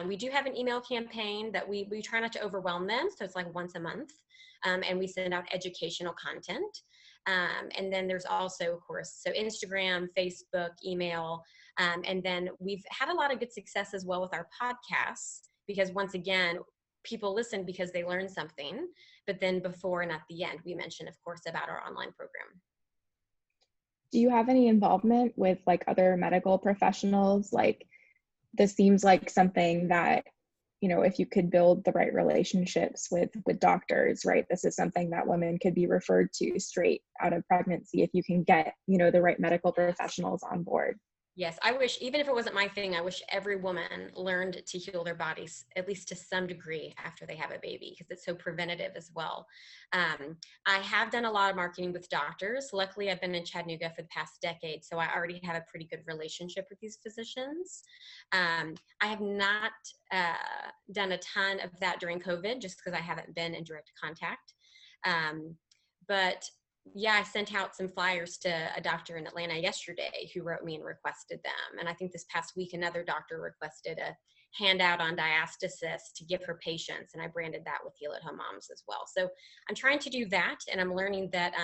We do have an email campaign that we try not to overwhelm them. So it's like once a month. And we send out educational content. And then there's also, of course, so Instagram, Facebook, email. And then we've had a lot of good success as well with our podcasts, because once again, people listen because they learn something. But then before and at the end, we mentioned, of course, about our online program. Do you have any involvement with like other medical professionals? Like this seems like something that, you know, if you could build the right relationships with doctors, right? This is something that women could be referred to straight out of pregnancy if you can get, you know, the right medical professionals on board. Yes, I wish, even if it wasn't my thing, I wish every woman learned to heal their bodies, at least to some degree, after they have a baby, because it's so preventative as well. I have done a lot of marketing with doctors. Luckily, I've been in Chattanooga for the past decade, so I already have a pretty good relationship with these physicians. I have not done a ton of that during COVID, just because I haven't been in direct contact. But yeah, I sent out some flyers to a doctor in Atlanta yesterday who wrote me and requested them. And I think this past week, another doctor requested a handout on diastasis to give her patients. And I branded that with Heal at Home Moms as well. So I'm trying to do that. And I'm learning that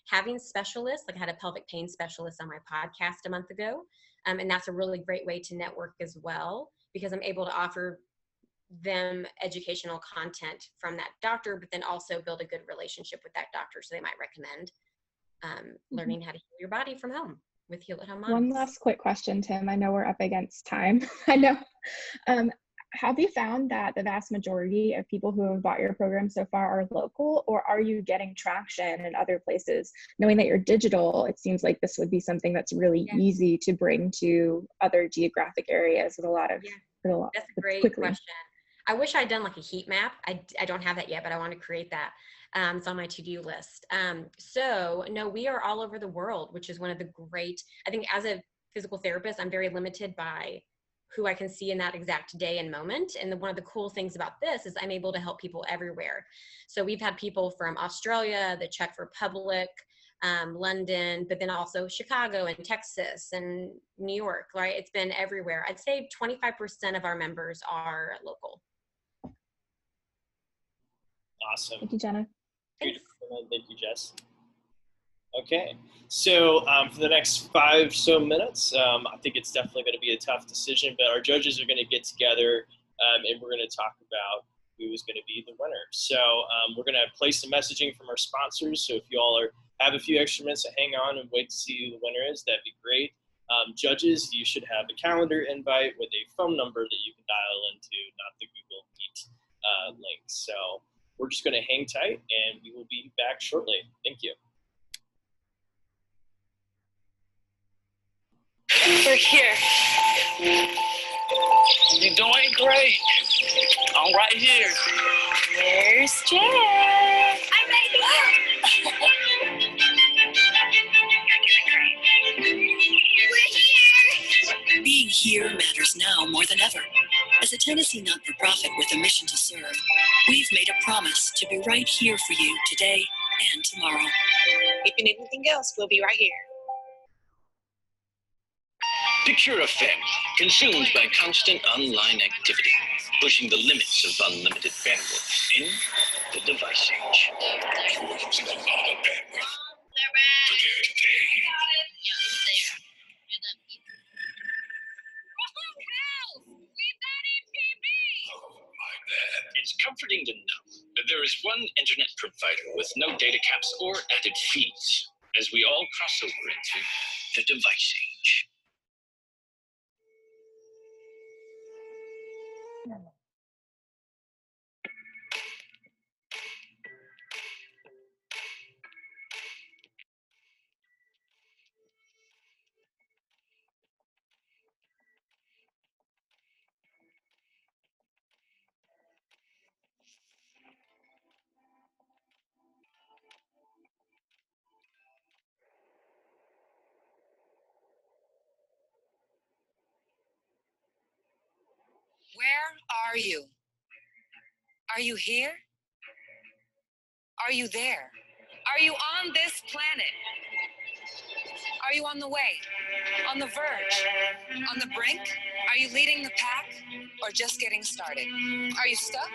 having specialists, like I had a pelvic pain specialist on my podcast a month ago. And that's a really great way to network as well, because I'm able to offer them educational content from that doctor, but then also build a good relationship with that doctor. So they might recommend learning how to heal your body from home with Heal at Home Moms. One last quick question, Tim. I know we're up against time. I know. Have you found that the vast majority of people who have bought your program so far are local, or are you getting traction in other places? Knowing that you're digital, it seems like this would be something that's really easy to bring to other geographic areas with a lot of, that's a great question. I wish I'd done like a heat map. I don't have that yet, but I want to create that. It's on my to-do list. So no, we are all over the world, which is one of the great, I think as a physical therapist, I'm very limited by who I can see in that exact day and moment. And one of the cool things about this is I'm able to help people everywhere. So we've had people from Australia, the Czech Republic, London, but then also Chicago and Texas and New York, right? It's been everywhere. I'd say 25% of our members are local. Awesome. Thank you, Jenna. Thank you, Jess. Okay, so for the next 5 minutes, I think it's definitely going to be a tough decision, but our judges are going to get together and we're going to talk about who is going to be the winner. So we're going to play some messaging from our sponsors. So if you all have a few extra minutes to hang on and wait to see who the winner is, that'd be great. Judges, you should have a calendar invite with a phone number that you can dial into, not the Google Meet link. So we're just going to hang tight and we will be back shortly. Thank you. We're here. You're doing great. I'm right here. There's Jen. I'm right here. We're here. Being here matters now more than ever. As a Tennessee not-for-profit with a mission to serve, we've made a promise to be right here for you today and tomorrow. If you need anything else, we'll be right here. Picture a family consumed by constant online activity, pushing the limits of unlimited bandwidth in the device age. It's comforting to know that there is one internet provider with no data caps or added fees as we all cross over into the device age. Where are you? Are you here? Are you there? Are you on this planet? Are you on the way? On the verge? On the brink? Are you leading the pack or just getting started? Are you stuck?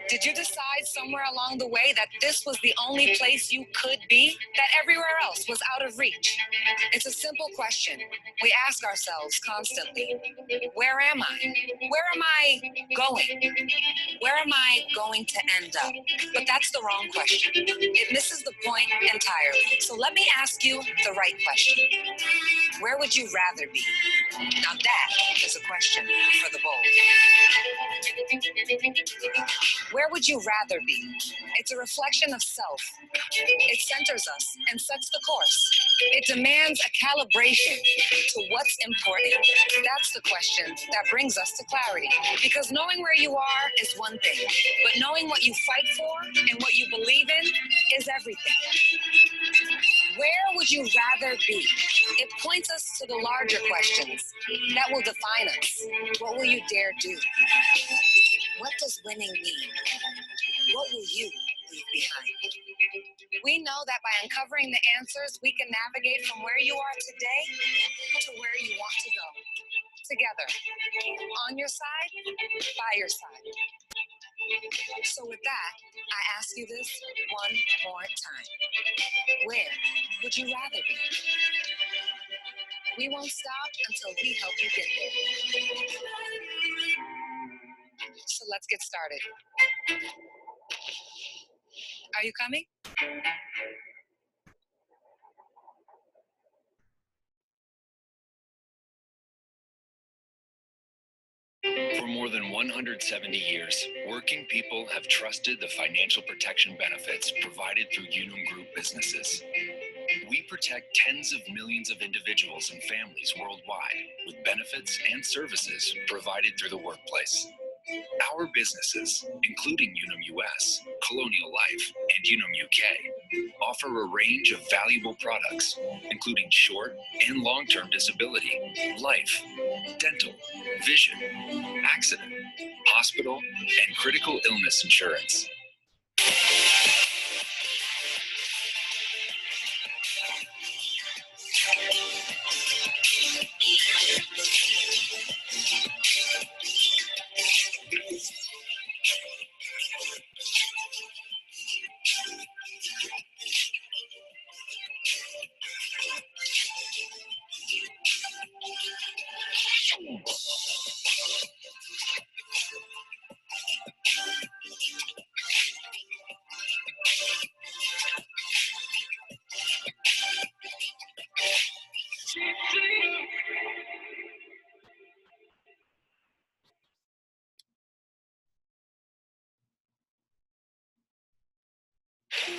Did you decide somewhere along the way that this was the only place you could be? That everywhere else was out of reach? It's a simple question we ask ourselves constantly. Where am I? Where am I going? Where am I going to end up? But that's the wrong question. It misses the point entirely. So let me ask you the right question. Where would you rather be? Now that is a question for the bold. Where would you rather be? It's a reflection of self. It centers us and sets the course. It demands a calibration to what's important. That's the question that brings us to clarity. Because knowing where you are is one thing, but knowing what you fight for and what you believe in is everything. Where would you rather be? It points us to the larger questions that will define us. What will you dare do? What does winning mean? What will you leave behind? We know that by uncovering the answers, we can navigate from where you are today to where you want to go. Together, on your side, by your side. So with that, I ask you this one more time. Where would you rather be? We won't stop until we help you get there. So let's get started. Are you coming? For more than 170 years, working people have trusted the financial protection benefits provided through Unum Group businesses. We protect tens of millions of individuals and families worldwide with benefits and services provided through the workplace. Our businesses, including Unum US, Colonial Life, and Unum UK, offer a range of valuable products, including short and long-term disability, life, dental, vision, accident, hospital, and critical illness insurance.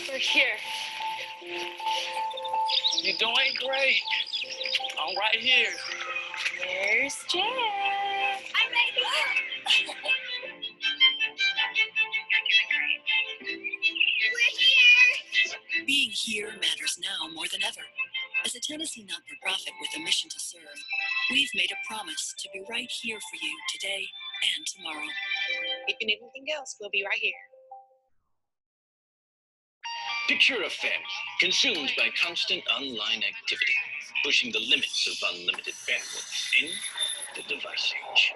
We're here. You're doing great. I'm right here. Where's Jeff? I'm right here. We're here. Being here matters now more than ever. As a Tennessee not-for-profit with a mission to serve, we've made a promise to be right here for you today and tomorrow. If you need anything else, we'll be right here. Picture a family consumed by constant online activity, pushing the limits of unlimited bandwidth in the device age.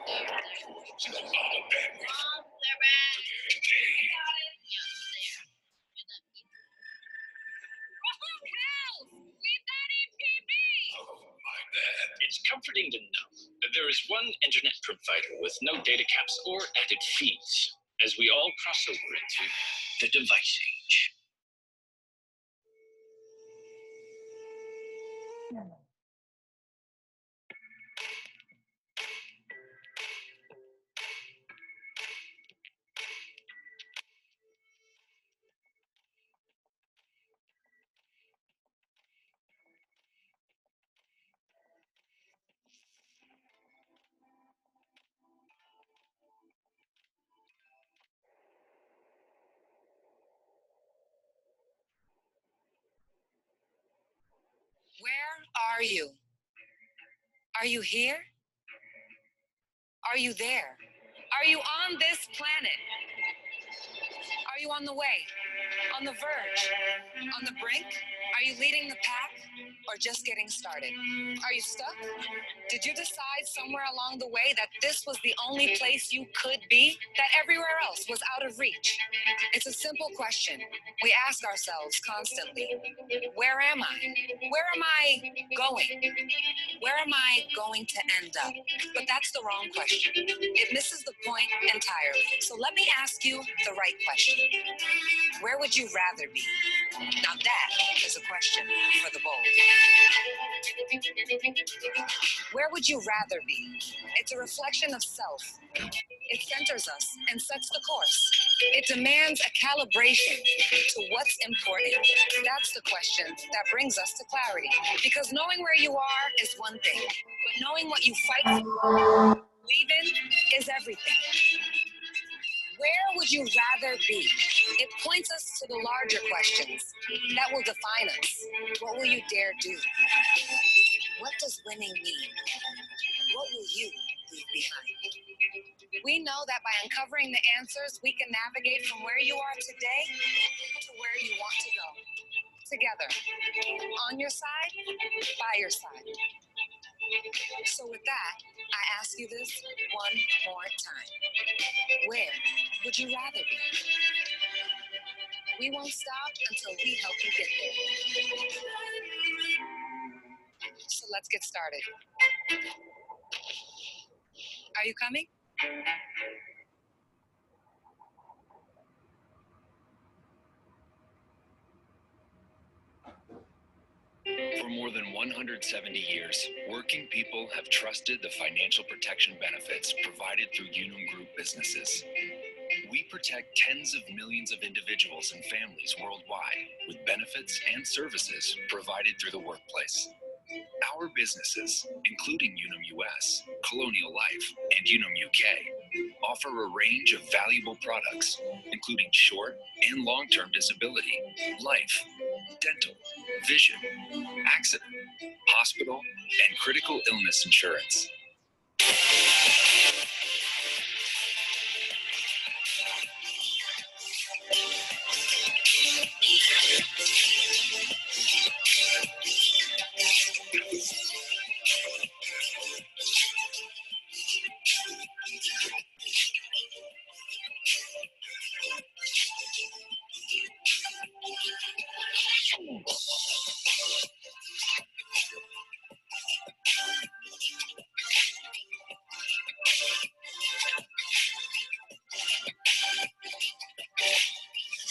It's comforting to know that there is one internet provider with no data caps or added fees as we all cross over into the device age. Where are you? Are you here? Are you there? Are you on this planet? Are you on the way? On the verge? On the brink? Are you leading the pack? Or just getting started? Are you stuck? Did you decide somewhere along the way that this was the only place you could be? That everywhere else was out of reach? It's a simple question we ask ourselves constantly. Where am I? Where am I going? Where am I going to end up? But that's the wrong question. It misses the point entirely. So let me ask you the right question. Where would you rather be? Now that is a question for the bold. Where would you rather be? It's a reflection of self. It centers us and sets the course. It demands a calibration to what's important. That's the question that brings us to clarity. Because knowing where you are is one thing, but knowing what you fight for, believe in, is everything. Where would you rather be? It points us to the larger questions that will define us. What will you dare do? What does winning mean? What will you leave behind? We know that by uncovering the answers, we can navigate from where you are today to where you want to go. Together, on your side, by your side. So with that, I ask you this one more time. Where would you rather be? We won't stop until we help you get there. So let's get started. Are you coming? For more than 170 years, working people have trusted the financial protection benefits provided through Unum Group businesses. We protect tens of millions of individuals and families worldwide with benefits and services provided through the workplace. Our businesses, including Unum US, Colonial Life, and Unum UK, offer a range of valuable products, including short and long-term disability, life, dental, vision, accident, hospital, and critical illness insurance.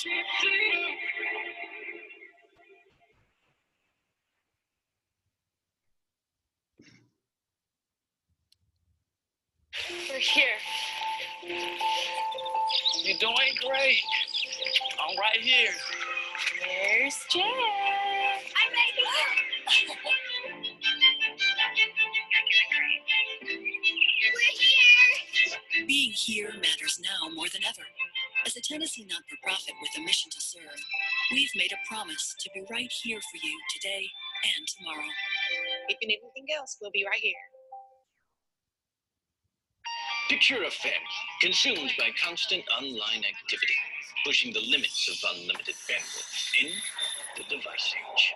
We're here. You're doing great. I'm right here. There's Jen. I made it. We're here. Being here matters now more than ever. As a Tennessee not-for-profit with a mission to serve, we've made a promise to be right here for you today and tomorrow. If you need anything else, we'll be right here. Picture a family consumed by constant online activity, pushing the limits of unlimited bandwidth in the device age.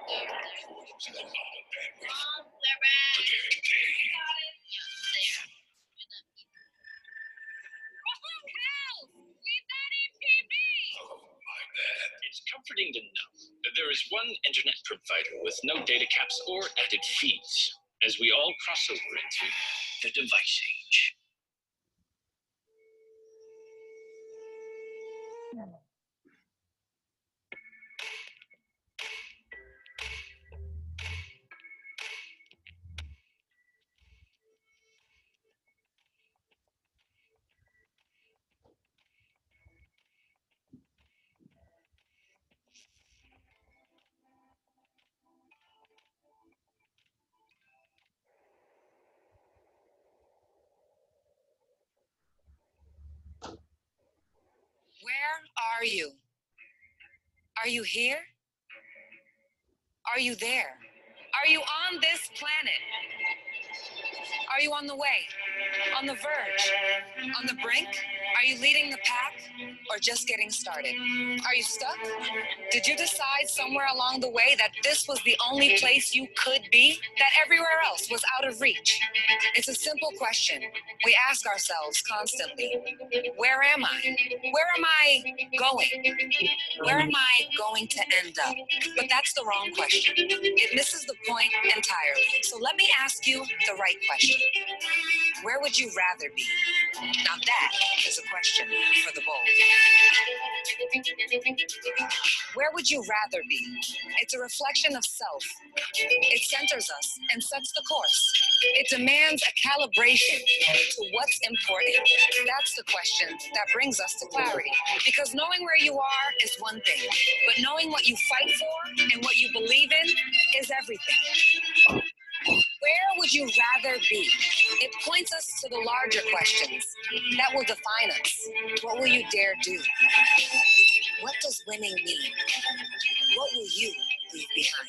It's comforting to know that there is one internet provider with no data caps or added fees as we all cross over into the device age. Where are you? Are you here? Are you there? Are you on this planet? Are you on the way? On the verge? On the brink? Are you leading the pack or just getting started? Are you stuck? Did you decide somewhere along the way that this was the only place you could be? That everywhere else was out of reach? It's a simple question we ask ourselves constantly. Where am I? Where am I going? Where am I going to end up? But that's the wrong question. It misses the point entirely. So let me ask you the right question. Where would you rather be? Now that is a question for the bold. Where would you rather be? It's a reflection of self. It centers us and sets the course. It demands a calibration to what's important. That's the question that brings us to clarity. Because knowing where you are is one thing, but knowing what you fight for and what you believe in is everything. Where would you rather be? It points us to the larger questions that will define us. What will you dare do? What does winning mean? What will you leave behind?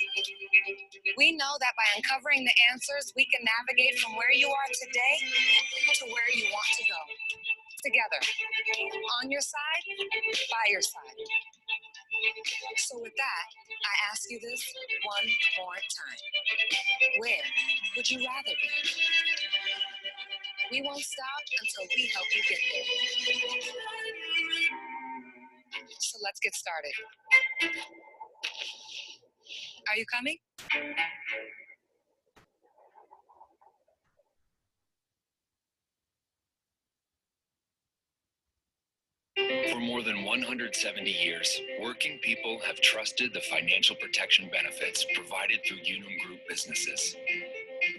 We know that by uncovering the answers, we can navigate from where you are today to where you want to go. Together, on your side, by your side. So with that, I ask you this one more time. Where would you rather be? We won't stop until we help you get there. So let's get started. Are you coming? For more than 170 years, working people have trusted the financial protection benefits provided through Unum Group businesses.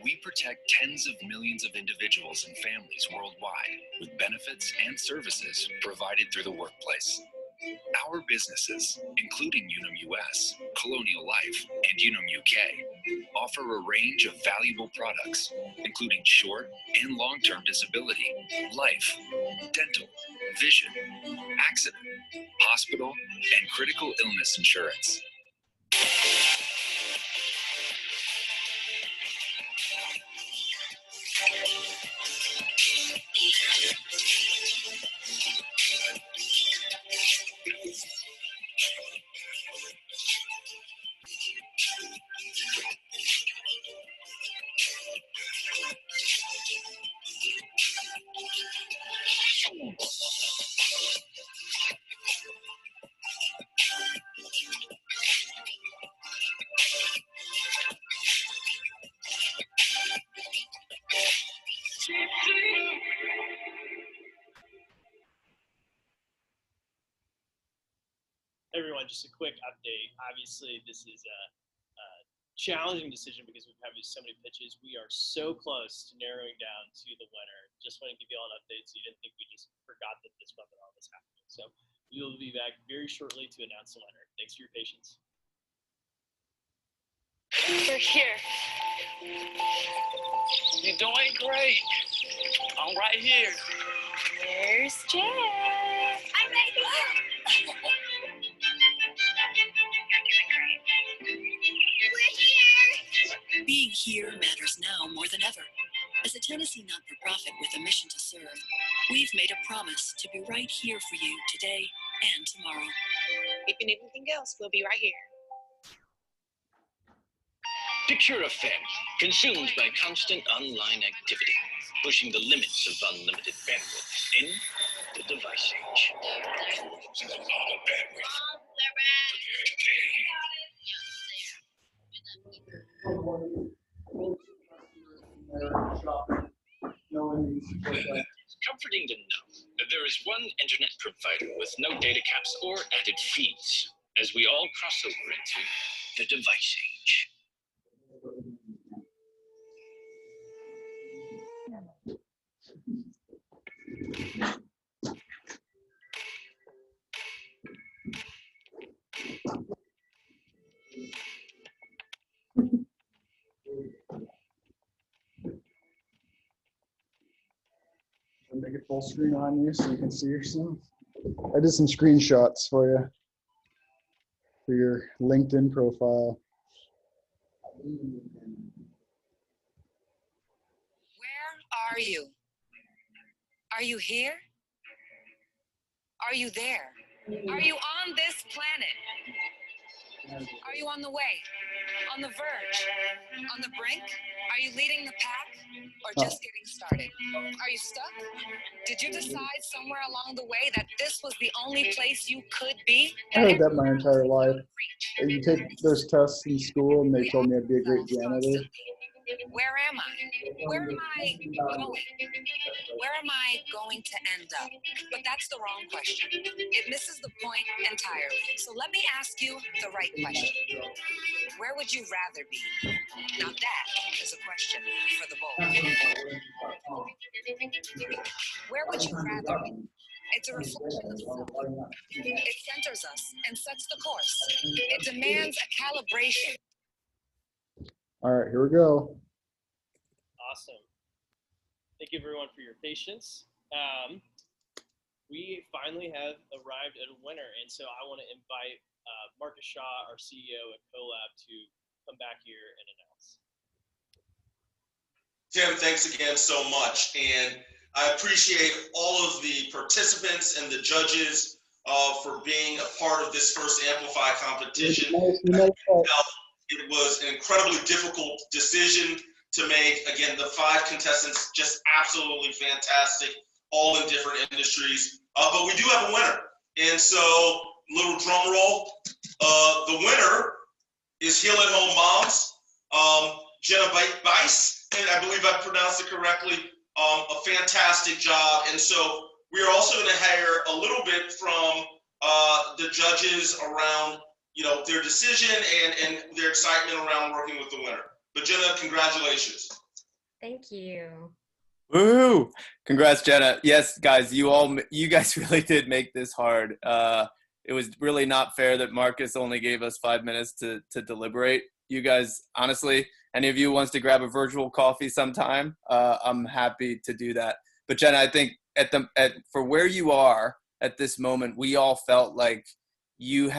We protect tens of millions of individuals and families worldwide with benefits and services provided through the workplace. Our businesses, including Unum US, Colonial Life, and Unum UK, offer a range of valuable products, including short and long-term disability, life, dental, vision, accident, hospital, and critical illness insurance. everyone, just a quick update. Obviously, this is a challenging decision because we've had so many pitches. We are so close to narrowing down to the winner. Just want to give you all an update so you didn't think we just forgot that this webinar was happening. So we will be back very shortly to announce the winner. Thanks for your patience. We're here. You're doing great. I'm right here. There's Jeff. I'm right here. We're here. Being here matters now more than ever. As a Tennessee not-for-profit with a mission to serve, we've made a promise to be right here for you today and tomorrow. If you need anything else, we'll be right here. Picture a family consumed by constant online activity, pushing the limits of unlimited bandwidth in the device age. It's comforting to know that there is one internet provider with no data caps or added fees as we all cross over into the device age. Make it full screen on you so you can see yourself. I did some screenshots for you for your LinkedIn profile. Where are you? Are you here? Are you there? Are you on this planet? Are you on the way? On the verge? On the brink? Are you leading the pack? Or just getting started? Are you stuck? Did you decide somewhere along the way that this was the only place you could be? I heard that my entire life. You take those tests in school and they told me I'd be a great janitor. Where am I? Where am I going? Where am I going to end up? But that's the wrong question. It misses the point entirely. So let me ask you the right question. Where would you rather be? Now that is a question for the bold. Where would you rather be? It's a reflection of self. It centers us and sets the course. It demands a calibration. All right, here we go. Awesome. Thank you everyone for your patience. We finally have arrived at a winner, and so I want to invite Marcus Shaw, our CEO at CoLab, to come back here and announce. Tim, thanks again so much, and I appreciate all of the participants and the judges for being a part of this first Amplify competition. It was an incredibly difficult decision to make. Again, the 5 contestants, just absolutely fantastic, all in different industries. But we do have a winner. And so, little drum roll. The winner is Heal at Home Moms, Jenna Bice, and I believe I pronounced it correctly. A fantastic job. And so we are also going to hear a little bit from the judges around, you know, their decision and their excitement around working with the winner. But Jenna, congratulations. Thank you. Woohoo! Congrats, Jenna. Yes, guys, you guys really did make this hard. It was really not fair that Marcus only gave us 5 minutes to deliberate. You guys, honestly, any of you wants to grab a virtual coffee sometime, I'm happy to do that. But Jenna, I think for where you are at this moment, we all felt like you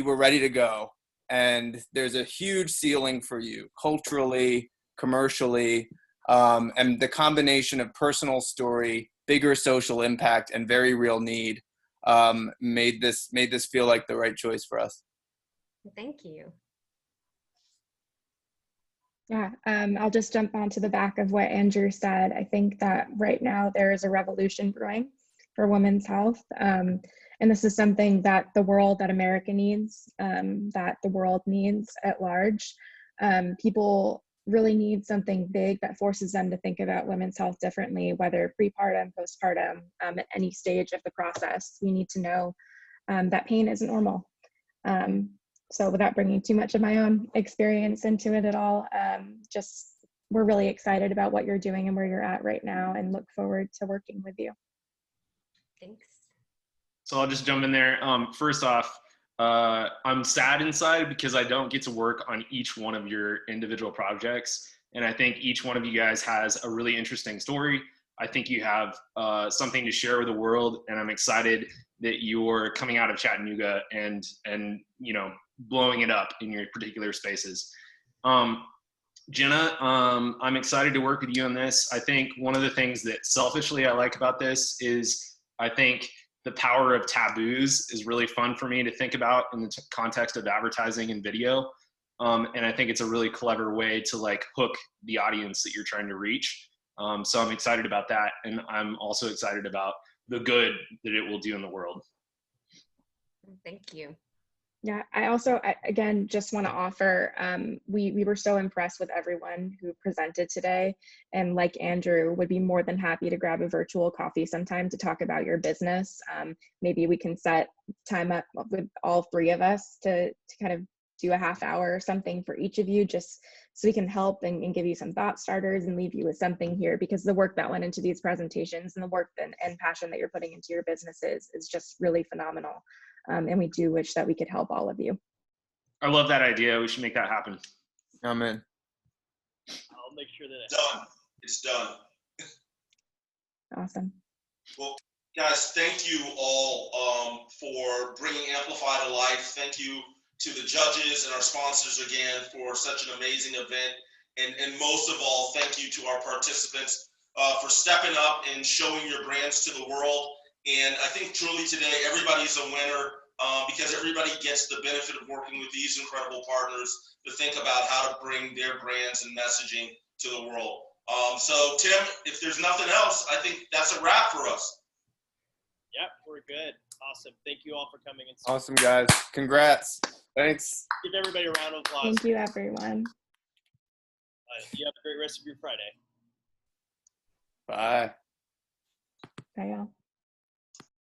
were ready to go. And there's a huge ceiling for you culturally, commercially, and the combination of personal story, bigger social impact, and very real need made this feel like the right choice for us. Thank you. Yeah, I'll just jump onto the back of what Andrew said. I think that right now there is a revolution brewing for women's health. And this is something that that America needs, that the world needs at large. People really need something big that forces them to think about women's health differently, whether prepartum, postpartum, at any stage of the process. We need to know that pain isn't normal. So without bringing too much of my own experience into it at all, we're really excited about what you're doing and where you're at right now, and look forward to working with you. Thanks. So I'll just jump in there. First off, I'm sad inside because I don't get to work on each one of your individual projects. And I think each one of you guys has a really interesting story. I think you have something to share with the world, and I'm excited that you're coming out of Chattanooga and blowing it up in your particular spaces. Jenna, I'm excited to work with you on this. I think one of the things that selfishly I like about this is I think the power of taboos is really fun for me to think about in the context of advertising and video. And I think it's a really clever way to like hook the audience that you're trying to reach. So I'm excited about that. And I'm also excited about the good that it will do in the world. Thank you. Yeah, I also, again, just want to offer, we were so impressed with everyone who presented today, and like Andrew, would be more than happy to grab a virtual coffee sometime to talk about your business. Maybe we can set time up with all three of us to kind of do a half hour or something for each of you, just so we can help and give you some thought starters and leave you with something here, because the work that went into these presentations and the work and passion that you're putting into your businesses is just really phenomenal. And we do wish that we could help all of you. I love that idea. We should make that happen. Amen. I'll make sure that it's done. Awesome. Well, guys, thank you all for bringing Amplify to life. Thank you to the judges and our sponsors again for such an amazing event. And most of all, thank you to our participants for stepping up and showing your brands to the world. And I think truly today, everybody's a winner because everybody gets the benefit of working with these incredible partners to think about how to bring their brands and messaging to the world. So Tim, if there's nothing else, I think that's a wrap for us. Yep, we're good. Awesome. Thank you all for coming. Awesome, guys. Congrats. Thanks. Give everybody a round of applause. Thank you, everyone. You have a great rest of your Friday. Bye. Bye, y'all.